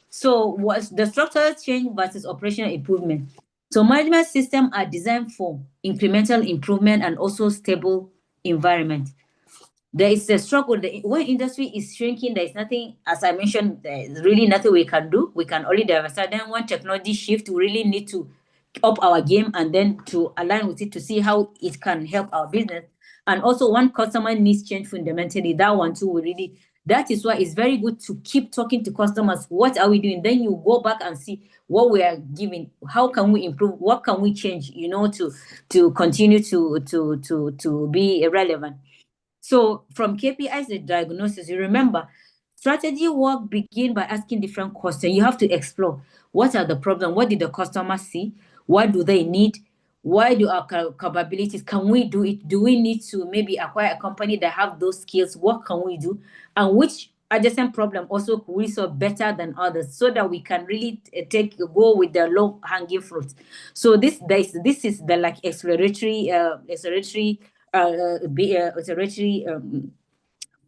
So was the structural change versus operational improvement. So management systems are designed for incremental improvement and also stable environment. There is a struggle. When industry is shrinking, there is nothing, as I mentioned, there is really nothing we can do. We can only diversify. Then when technology shift, we really need to up our game and then to align with it to see how it can help our business. And also when customer needs change fundamentally, that one too will really, that is why it's very good to keep talking to customers. What are we doing? Then you go back and see what we are giving. How can we improve? What can we change, to continue to be relevant? So from KPIs and diagnosis, you remember, strategy work begin by asking different questions. You have to explore what are the problems, what did the customer see, what do they need, why do our capabilities, can we do it, do we need to maybe acquire a company that have those skills, what can we do, and which adjacent problem also could we solve better than others, so that we can really go with the low hanging fruit. So this is the like exploratory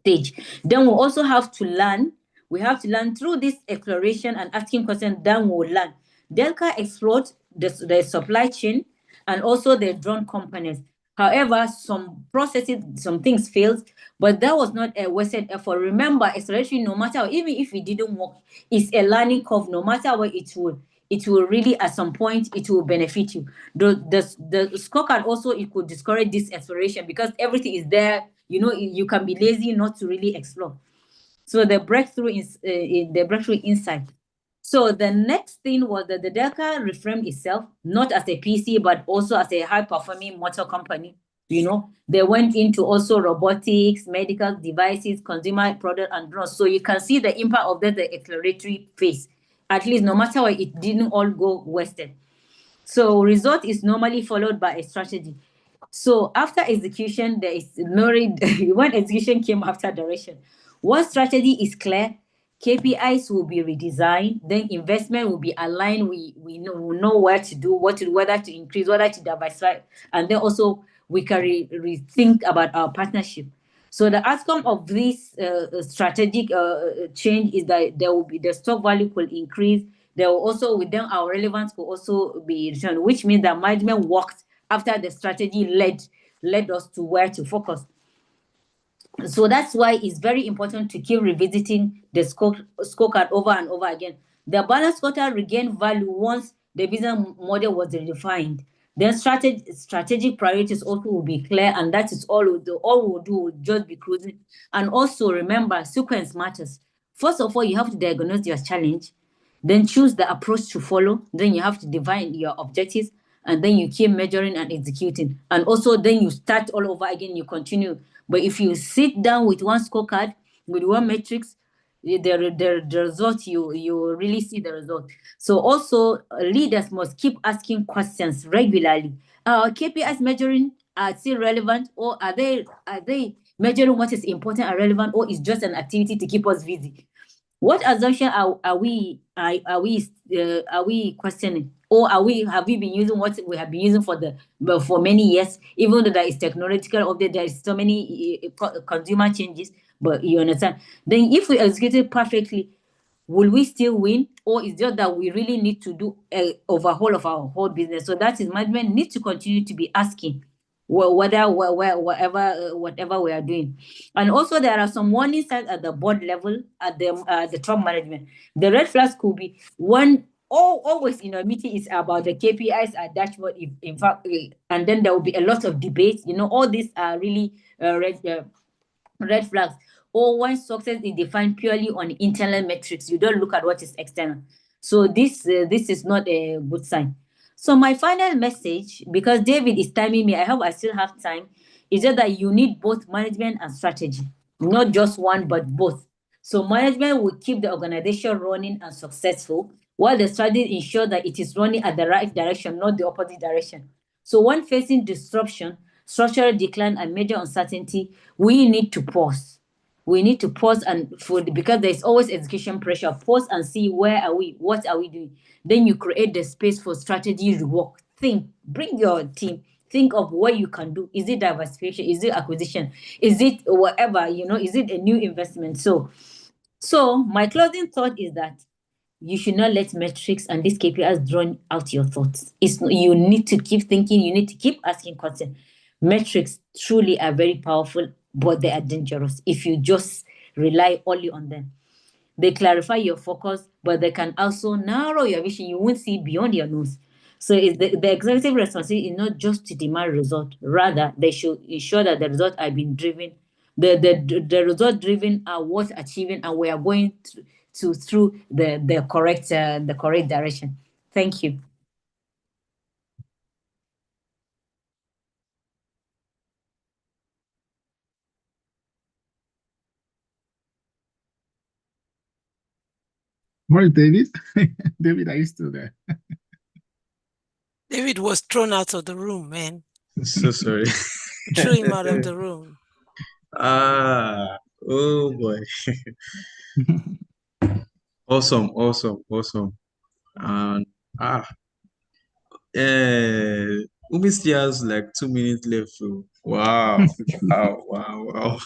stage. Then we'll also have to learn. We have to learn through this exploration and asking questions. Then we'll learn. Delca explored the supply chain and also the drone components. However, some processes, some things failed, but that was not a wasted effort. Remember, exploratory, no matter, even if it didn't work, it's a learning curve. No matter what it will really, at some point, it will benefit you. The scorecard also, it could discourage this exploration because everything is there. You can be lazy not to really explore. So the breakthrough is the breakthrough insight. So the next thing was that the Delca reframed itself not as a PC, but also as a high-performing motor company. They went into also robotics, medical devices, consumer product, and drones. So you can see the impact of the exploratory phase. At least, no matter what, it didn't all go wasted. So result is normally followed by a strategy. So after execution, there is no when execution came after direction. Once strategy is clear, KPIs will be redesigned, then investment will be aligned. We know where to do, whether to increase, whether to diversify, and then also we can rethink about our partnership. So the outcome of this strategic change is that there will be the stock value could increase. There will also, within our relevance, will also be returned, which means that management worked after the strategy led us to where to focus. So that's why it's very important to keep revisiting the scorecard over and over again. The balance scorecard regained value once the business model was redefined. Then strategic priorities also will be clear, and that is all we'll do. All we'll do will just be cruising. And also remember, sequence matters. First of all, you have to diagnose your challenge, then choose the approach to follow. Then you have to define your objectives, and then you keep measuring and executing. And also then you start all over again, you continue. But if you sit down with one scorecard, with one matrix, the result, you really see the result. So also leaders must keep asking questions regularly. KPIs measuring are still relevant, or are they measuring what is important and relevant, or is just an activity to keep us busy? What assumption are we questioning, or have we been using what we have been using for many years? Even though there is technological update, there is so many consumer changes, but you understand. Then, if we execute it perfectly, will we still win, or is just that we really need to do an overhaul of our whole business? So that is management needs to continue to be asking whatever we are doing. And also there are some warning signs at the board level, at the top management. The red flags could be one. Always in a meeting is about the KPIs and dashboard. In fact, and then there will be a lot of debates. All these are really red flags. Or when success is defined purely on internal metrics, you don't look at what is external. So this is not a good sign. So my final message, because David is timing me, I hope I still have time, is just that you need both management and strategy, not just one, but both. So management will keep the organization running and successful, while the strategy ensures that it is running at the right direction, not the opposite direction. So when facing disruption, structural decline, and major uncertainty, we need to pause. We need to pause because there's always execution pressure. Pause and see where are we, what are we doing. Then you create the space for strategy rework. Think, bring your team. Think of what you can do. Is it diversification? Is it acquisition? Is it whatever? Is it a new investment? So my closing thought is that you should not let metrics and these KPIs drown out your thoughts. You need to keep thinking, you need to keep asking questions. Metrics truly are very powerful, but they are dangerous if you just rely only on them. They clarify your focus, but they can also narrow your vision. You won't see beyond your nose. So it's the executive responsibility is not just to demand result. Rather, they should ensure that the results are being driven. The result driven are worth achieving, and we are going through the correct direction. Thank you. Where is David? David, are you still there? David was thrown out of the room, man. So sorry. Threw him out of the room. Oh boy. Awesome. And Umi still has like 2 minutes left. So wow. Wow.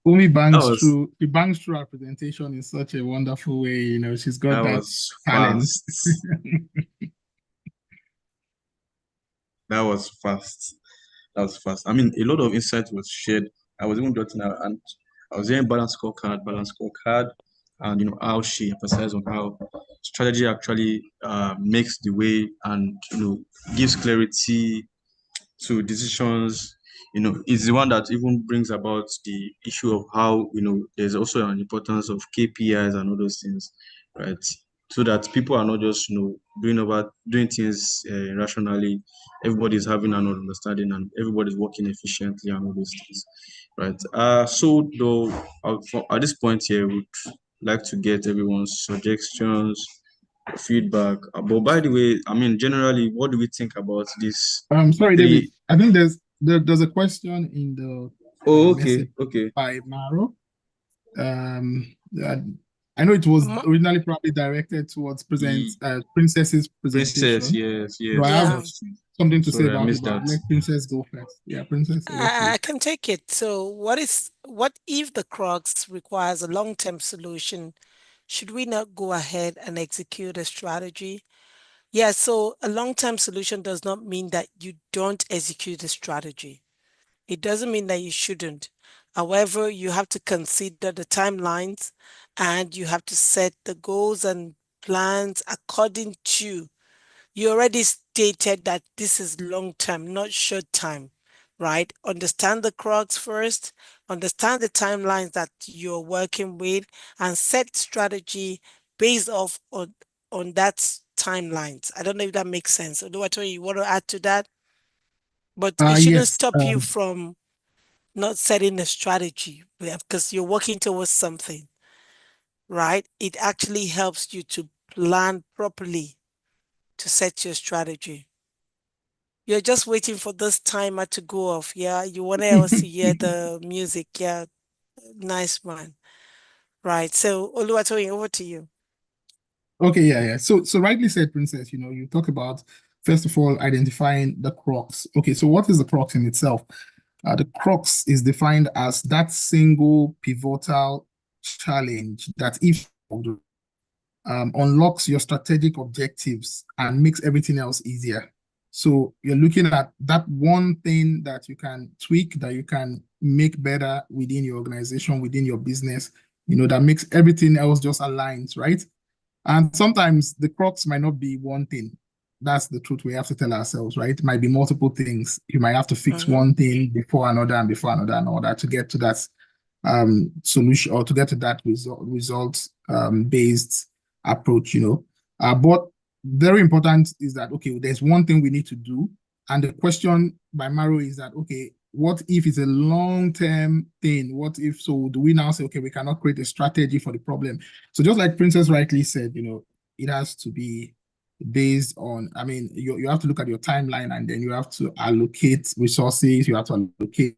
Umi bangs was- through. She bangs through our presentation in such a wonderful way. You know, she's got That that was talent. fast. That was fast. I mean, a lot of insight was shared. I was even jotting out, and I was hearing balance scorecard, and how she emphasized on how strategy actually makes the way and gives clarity to decisions. It's the one that even brings about the issue of how there's also an importance of KPIs and all those things, right? So that people are not just doing things rationally. Everybody's having an understanding and everybody's working efficiently and all those things, right? So though at this point here, we'd like to get everyone's suggestions, feedback. But by the way, I mean generally, what do we think about this? Sorry, David. I think there's a question in the message Okay. by Maro. I know it was originally probably directed towards Princess's presentation. Princess, yes. So I have something to say Sorry, I about it, missed but that. let Princess go first. Yeah, Princess. I can take it. So what if the CRUX requires a long-term solution? Should we not go ahead and execute a strategy? Yeah, so a long-term solution does not mean that you don't execute a strategy. It doesn't mean that you shouldn't. However, you have to consider the timelines and you have to set the goals and plans according to. You already stated that this is long-term, not short-term, right? Understand the CRUX first, understand the timelines that you're working with, and set strategy based off on that timelines. I don't know if that makes sense. Oluwatoyin, you want to add to that? But it shouldn't Yes. stop you from not setting a strategy because you're working towards something, right? It actually helps you to plan properly to set your strategy. You're just waiting for this timer to go off. Yeah, you want else to hear the music. Yeah, nice one. Right. So Oluwatoyin, over to you. Okay, yeah. So rightly said, Princess, you talk about, first of all, identifying the CRUX. Okay, so what is the CRUX in itself? The CRUX is defined as that single pivotal challenge that if unlocks your strategic objectives and makes everything else easier. So you're looking at that one thing that you can tweak, that you can make better within your organization, within your business, that makes everything else just aligns, right? And sometimes the CRUX might not be one thing. That's the truth we have to tell ourselves, right? It might be multiple things. You might have to fix one thing before another and before another in order to get to that solution or to get to that result based approach, But very important is that, okay, there's one thing we need to do. And the question by Maro is that, okay, what if it's a long-term thing? What if, so do we now say, okay, we cannot create a strategy for the problem? So just like Princess rightly said, it has to be based on, I mean, you have to look at your timeline and then you have to allocate resources, you have to allocate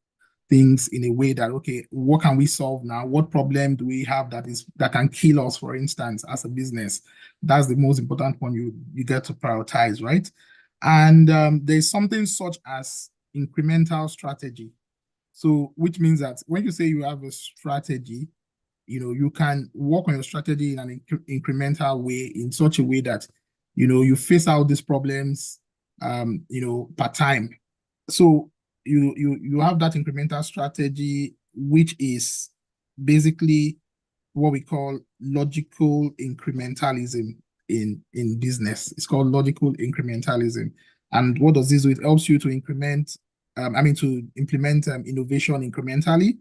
things in a way that, okay, what can we solve now? What problem do we have that can kill us, for instance, as a business? That's the most important one you get to prioritize, right? And there's something such as incremental strategy. So which means that when you say you have a strategy, you can work on your strategy in an incremental way, in such a way that, you face out these problems, per time. So you have that incremental strategy, which is basically what we call logical incrementalism in business. It's called logical incrementalism. And what does this do? It helps you to implement innovation incrementally,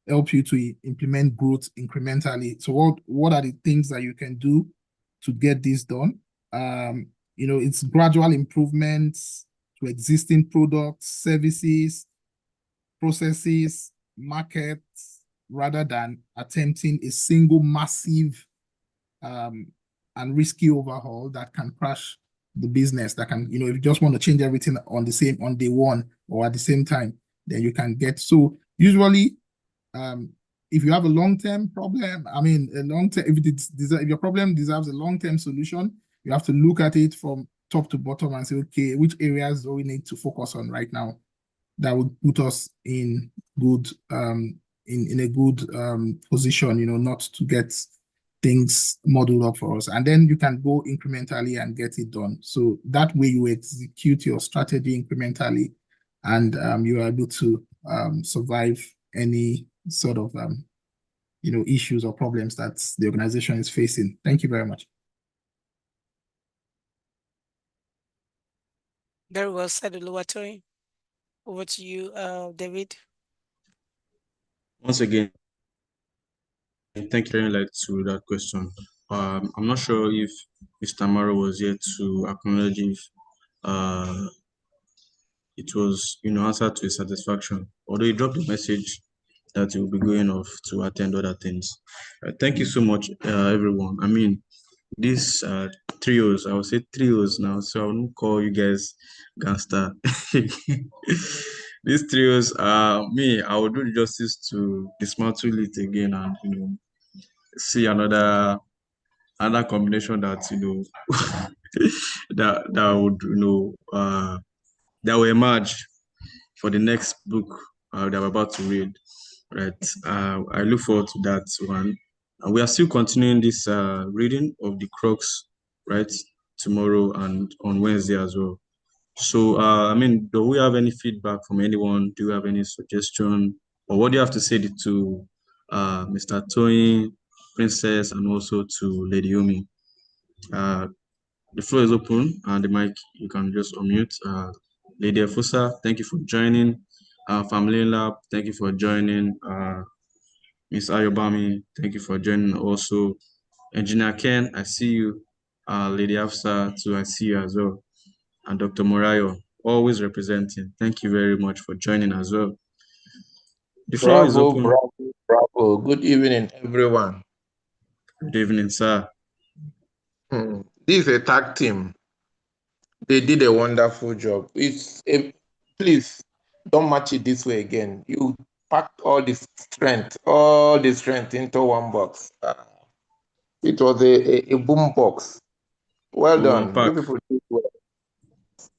help you to implement growth incrementally. So what are the things that you can do to get this done? It's gradual improvements to existing products, services, processes, markets, rather than attempting a single massive and risky overhaul that can crash the business, that can, if you just want to change everything on day one or at the same time, then you can get. So usually, if you have a long-term problem, if your problem deserves a long-term solution, you have to look at it from top to bottom and say, okay, which areas do we need to focus on right now that would put us in good in a good position, not to get things modeled up for us. And then you can go incrementally and get it done. So that way you execute your strategy incrementally, and you are able to survive any sort of issues or problems that the organization is facing. Thank you very much. Very well said, Oluwatoyin. Over to you, David. Once again, thank you very much to that question. I'm not sure if Mr. Maro was here to acknowledge if it was answered to his satisfaction, although he dropped a message that he will be going off to attend other things. Thank you so much, everyone. I mean, these trios, I will say trios now, so I won't call you guys gangster. These trios, I will do justice to dismantle it again and see another combination that that would that will emerge for the next book that we're about to read. Right. I look forward to that one. We are still continuing this reading of the CRUX, right, tomorrow and on Wednesday as well. So, do we have any feedback from anyone? Do you have any suggestion? Or what do you have to say to Mr. Toyin, Princess, and also to Lady Yumi? The floor is open and the mic, you can just unmute. Lady Efusa, thank you for joining. Family Lab, thank you for joining. Miss Ayobami, thank you for joining also. Engineer Ken, I see you. Lady Afsa, too, I see you as well. And Dr. Morayo, always representing. Thank you very much for joining as well. The floor is open. Bravo. Good evening, everyone. Good evening, sir. This is a tag team. They did a wonderful job. Please don't match it this way again. You packed all the strength into one box. It was a boom box. Well done. You people did well.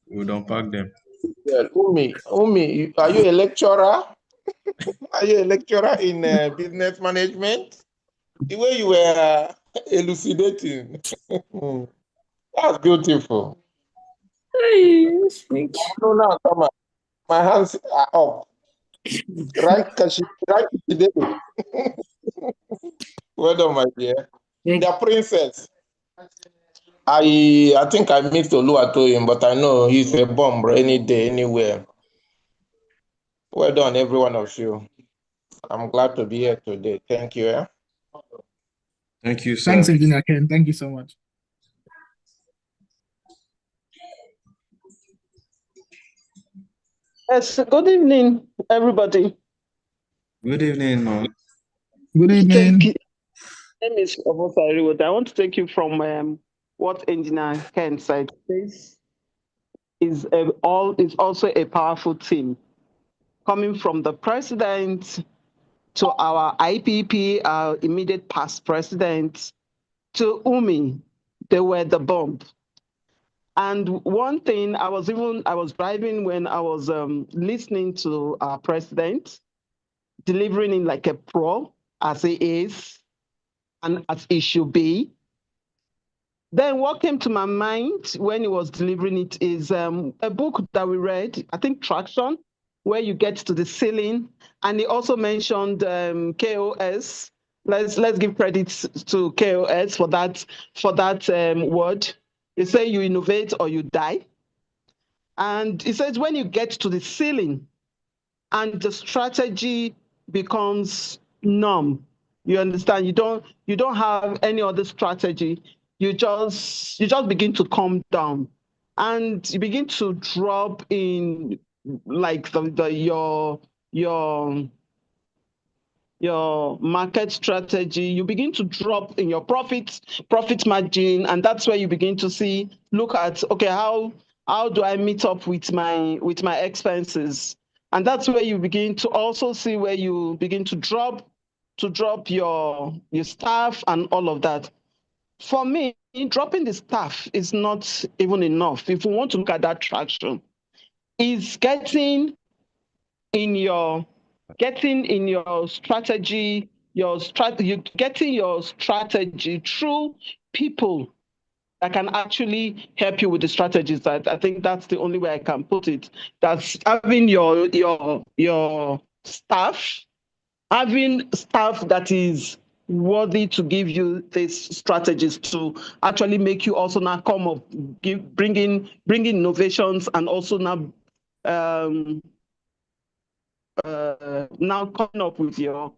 We don't pack them. Well, Umi, are you a lecturer? Are you a lecturer in business management? The way you were elucidating, that's beautiful. No, now, come on. My hands are up. Right, today. Well done, my dear. The princess. I think I missed Oluwatoyin, but I know he's a bomb any day, anywhere. Well done, every one of you. I'm glad to be here today. Thank you. Thank you, sir. Thanks, Engineer Ken. Thank you so much. Yes, good evening, everybody. Good evening, ma'am. Good evening. My name is Obosari. I want to take you from what Engineer Ken said. This is also a powerful team, coming from the president to our IPP, our immediate past president, to Umi. They were the bomb. And one thing, I was driving when I was listening to our president, delivering it like a pro, as he is. and as it should be. Then what came to my mind when he was delivering it is a book that we read, I think Traction, where you get to the ceiling. And he also mentioned KOS. Let's give credit to KOS for that word. He said you innovate or you die. And he says when you get to the ceiling and the strategy becomes numb, you understand, you don't have any other strategy, you just begin to calm down and you begin to drop in like your market strategy, you begin to drop in your profit margin, and that's where you begin to look at, okay, how do I meet up with my expenses? And that's where you begin to also see where you begin to drop your staff and all of that. For me, dropping the staff is not even enough. If we want to look at that traction, is getting in your strategy, getting your strategy through people that can actually help you with the strategies. I think that's the only way I can put it. That's having your staff, having staff that is worthy to give you these strategies to actually make you also now come up, bringing innovations, and also now now coming up with your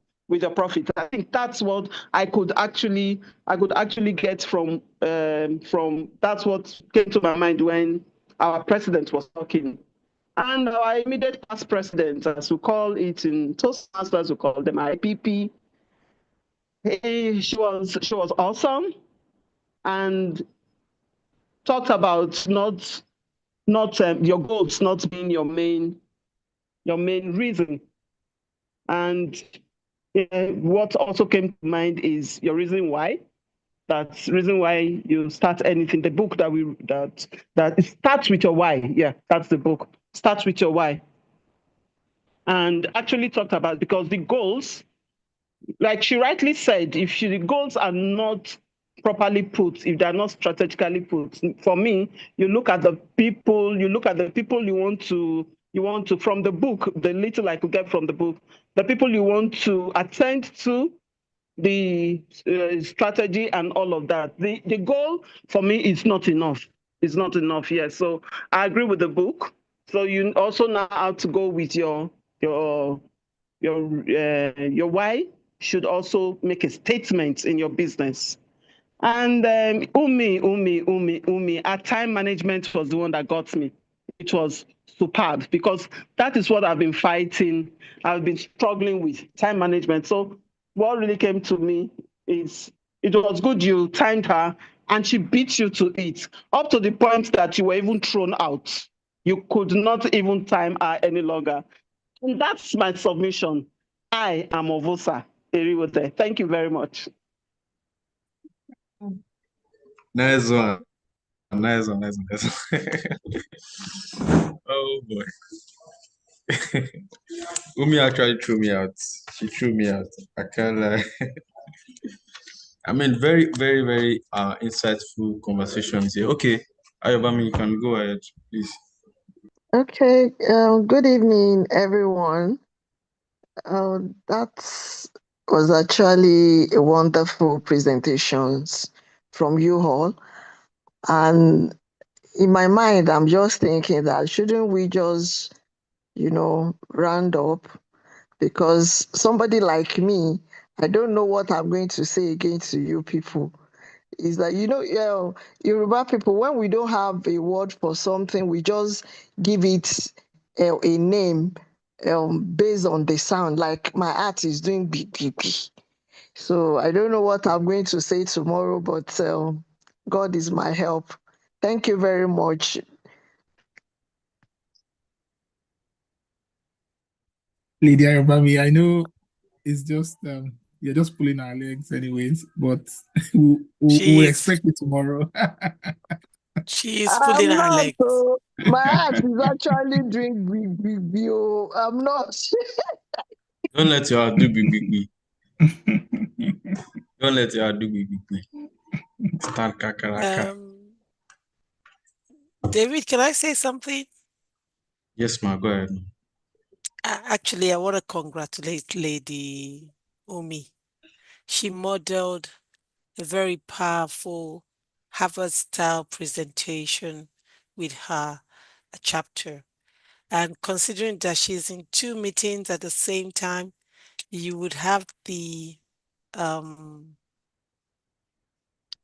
profit. I think that's what I could actually get from that's what came to my mind when our president was talking. And our immediate past president, as we call it in Toastmasters, we call them IPP. She was awesome and talked about not your goals not being your main reason. And what also came to mind is your reason why. That's reason why you start anything. The book that starts with your why. Yeah, that's the book. Starts with your why. And actually talked about, because the goals, like she rightly said, if the goals are not properly put, if they're not strategically put, for me, you look at the people you want to, from the book, the little I could get from the book, the people you want to attend to, the strategy and all of that. The goal for me is not enough. It's not enough, yes. So I agree with the book. So you also now have to go with your why should also make a statement in your business. And Umi, our time management was the one that got me. It was superb, because that is what I've been fighting. I've been struggling with time management. So what really came to me is it was good you timed her and she beat you to it, up to the point that you were even thrown out. You could not even time her any longer. And that's my submission. I am Ovosa Eriwote. Thank you very much. Nice one. Nice one. Oh boy. Umi actually threw me out. She threw me out. I can't lie. I mean, very, very, very insightful conversations here. Okay, Ayobami, you can go ahead, please. Okay, good evening, everyone. That was actually a wonderful presentations from you all. And in my mind, I'm just thinking that shouldn't we just, round up? Because somebody like me, I don't know what I'm going to say again to you people. Is that, Yoruba people, when we don't have a word for something, we just give it a name based on the sound. Like my heart is doing beep, beep, beep. So I don't know what I'm going to say tomorrow, but God is my help. Thank you very much. Lydia Yobami, I know it's just you're just pulling our legs anyways, but we'll expect you tomorrow. She is pulling her legs. My heart is actually doing big. I'm not. Don't let your heart do big. Don't let your do be. Start kakaraka. David, can I say something? Yes, ma. Go ahead. Actually, I want to congratulate Lady Umi. She modeled a very powerful Harvard-style presentation with her chapter. And considering that she's in 2 meetings at the same time, you would have the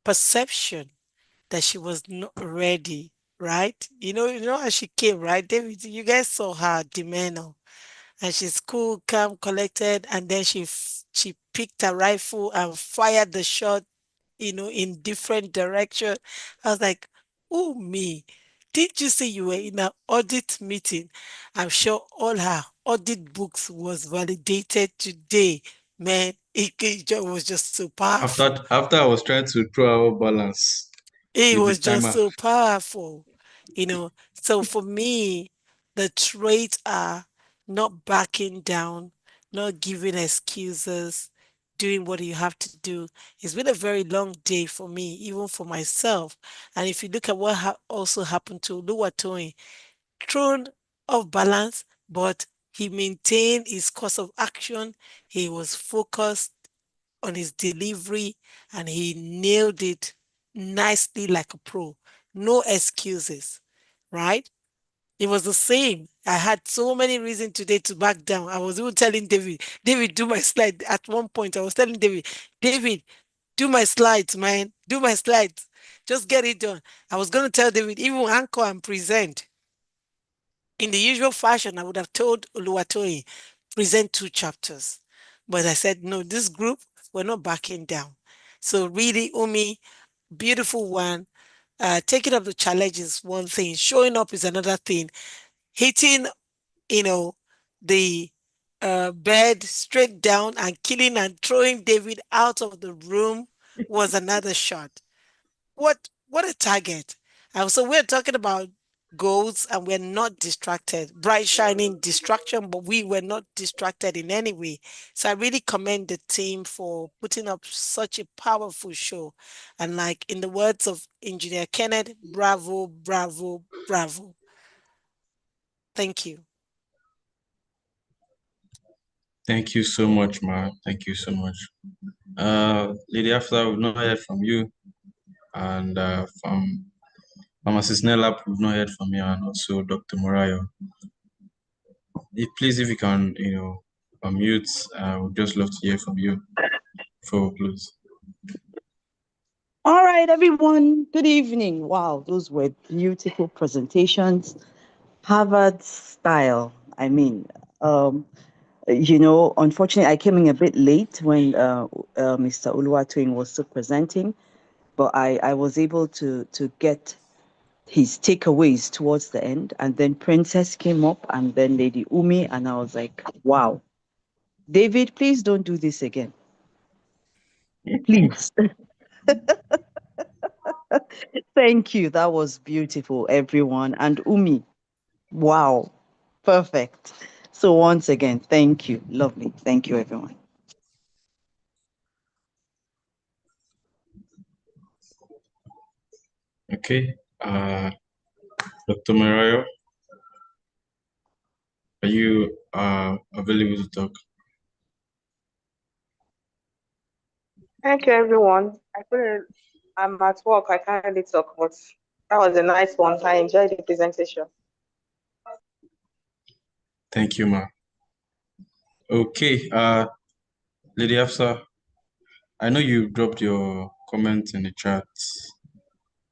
perception that she was not ready, right? You know how she came, right? David, you guys saw her demeanor, and she's cool, calm, collected, and then she picked a rifle and fired the shot, in different direction. I was like, oh me, did you say you were in an audit meeting? I'm sure all her audit books was validated today. Man, it was just so powerful. After I was trying to throw our balance It with the was just timer. so powerful, So for me, the traits are not backing down, not giving excuses, doing what you have to do. It's been a very long day for me, even for myself. And if you look at what also happened to Oluwatoyin, thrown off balance, but he maintained his course of action. He was focused on his delivery and he nailed it nicely like a pro. No excuses, right? It was the same. I had so many reasons today to back down. I was even telling David, do my slide. At one point, I was telling David, do my slides, man. Do my slides. Just get it done. I was going to tell David, even anchor and present. In the usual fashion, I would have told Oluwatoyin, present 2 chapters. But I said, no, this group, we're not backing down. So really, Umi, beautiful one. Taking up the challenge is one thing. Showing up is another thing. Hitting, the bed straight down and killing and throwing David out of the room was another shot. What a target. So we're talking about goals and we're not distracted. Bright shining distraction, but we were not distracted in any way. So I really commend the team for putting up such a powerful show. And like in the words of Engineer Kenneth, bravo, bravo, bravo. Thank you. Thank you so much, ma. Thank you so much. Lady After, we've not heard from you. And from Pharmacist Nella, we've not heard from you, and also Dr. Morayo. Please, if you can, unmute, we'd just love to hear from you before we close. All right, everyone. Good evening. Wow, those were beautiful presentations. Harvard style. I mean, unfortunately, I came in a bit late when Mr. Oluwatoyin was still presenting, but I was able to get his takeaways towards the end. And then Princess came up and then Lady Umi, and I was like, wow. David, please don't do this again. Please. Thank you. That was beautiful, everyone. And Umi, wow, perfect. So once again, thank you. Lovely. Thank you, everyone. Okay. Dr. Morayo, are you available to talk? Thank you, everyone. I'm at work. I can't really talk, but that was a nice one. I enjoyed the presentation. Thank you, ma. Okay. Lady Afsa, I know you dropped your comment in the chat.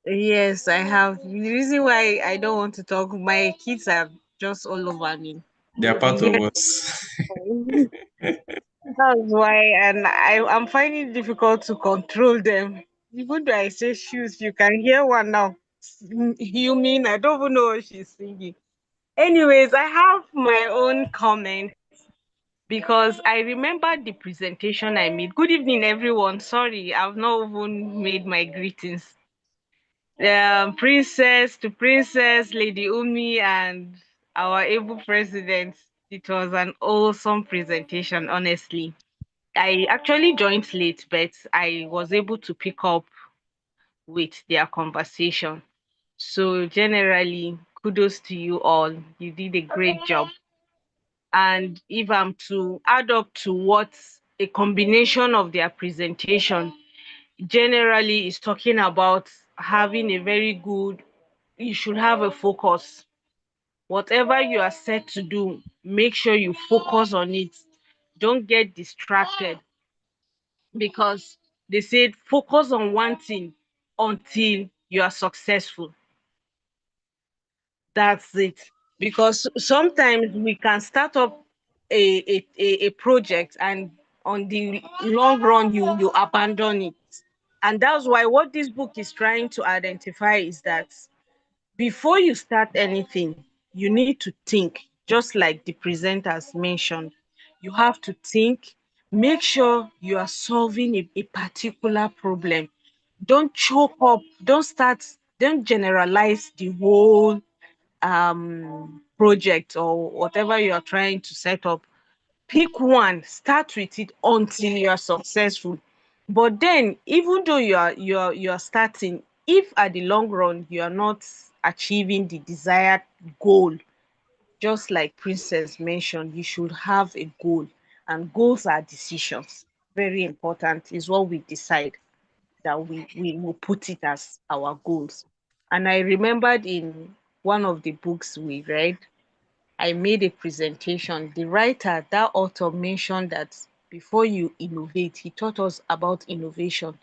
Yes, I have. The reason why I don't want to talk, my kids are just all over me. They are part of us. That's why, and I'm finding it difficult to control them. Even though I say shoes, you can hear one now. You mean I don't even know what she's singing. Anyways, I have my own comment because I remember the presentation I made. Good evening, everyone. Sorry, I've not even made my greetings. Princess to Princess, Lady Umi, and our able president. It was an awesome presentation, honestly. I actually joined late, but I was able to pick up with their conversation. So generally, kudos to you all. You did a great job. And if I'm to add up to what a combination of their presentation generally is talking about, having a very good, you should have a focus. Whatever you are set to do, make sure you focus on it. Don't get distracted, because they said focus on one thing until you are successful. That's it. Because sometimes we can start up a project, and on the long run you abandon it. And that's why what this book is trying to identify is that before you start anything, you need to think, just like the presenters mentioned. You have to think, make sure you are solving a particular problem. Don't choke up, don't generalize the whole project or whatever you are trying to set up. Pick one, start with it until you are successful. But then, even though you are starting, if at the long run you are not achieving the desired goal, just like Princess mentioned, you should have a goal. And goals are decisions. Very important is what we decide that we will put it as our goals. And I remembered in one of the books we read, I made a presentation. The writer, that author, mentioned that before you innovate, he taught us about innovation.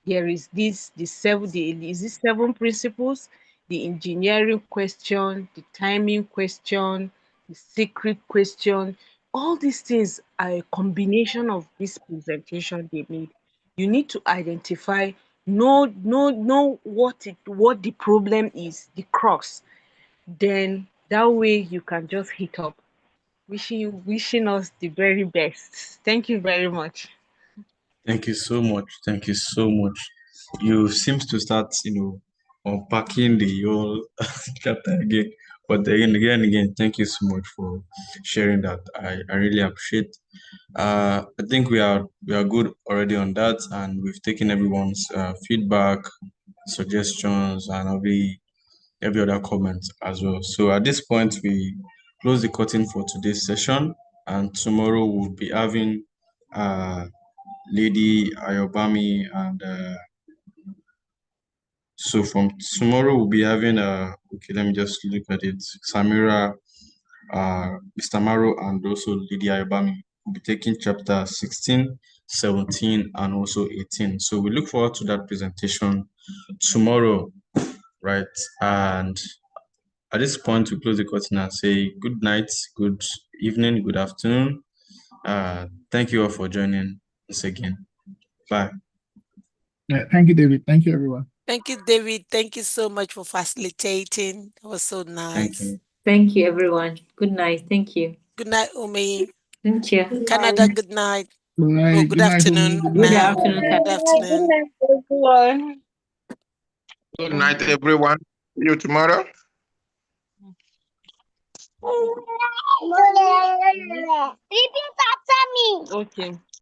There is this seven principles: the engineering question, the timing question, the secret question. All these things are a combination of this presentation they made. You need to identify, know what the problem is, the crux. Then that way you can just hit up. Wishing us the very best. Thank you very much. Thank you so much. Thank you so much. You seems to start, unpacking the whole chapter again. But again, thank you so much for sharing that. I really appreciate. I think we are good already on that, and we've taken everyone's feedback, suggestions, and every other comment as well. So at this point, we close the curtain for today's session, and tomorrow we'll be having Lady Ayobami, and so from tomorrow we'll be having okay, let me just look at it. Samira, Mr. Maro, and also Lady Ayobami will be taking chapter 16, 17, and also 18. So we look forward to that presentation tomorrow, right? And at this point, we close the curtain and say good night, good evening, good afternoon. Thank you all for joining us again. Bye. Yeah, thank you, David. Thank you, everyone. Thank you, David. Thank you so much for facilitating. That was so Thank nice. you. Thank you, everyone. Good night. Thank you. Good night, Umi. Thank you. Canada, good night. All right. Oh, good Good night, Omi. afternoon Good Good night, now. afternoon, everyone. Good afternoon. Everyone. Good night, everyone. See you tomorrow. Okay.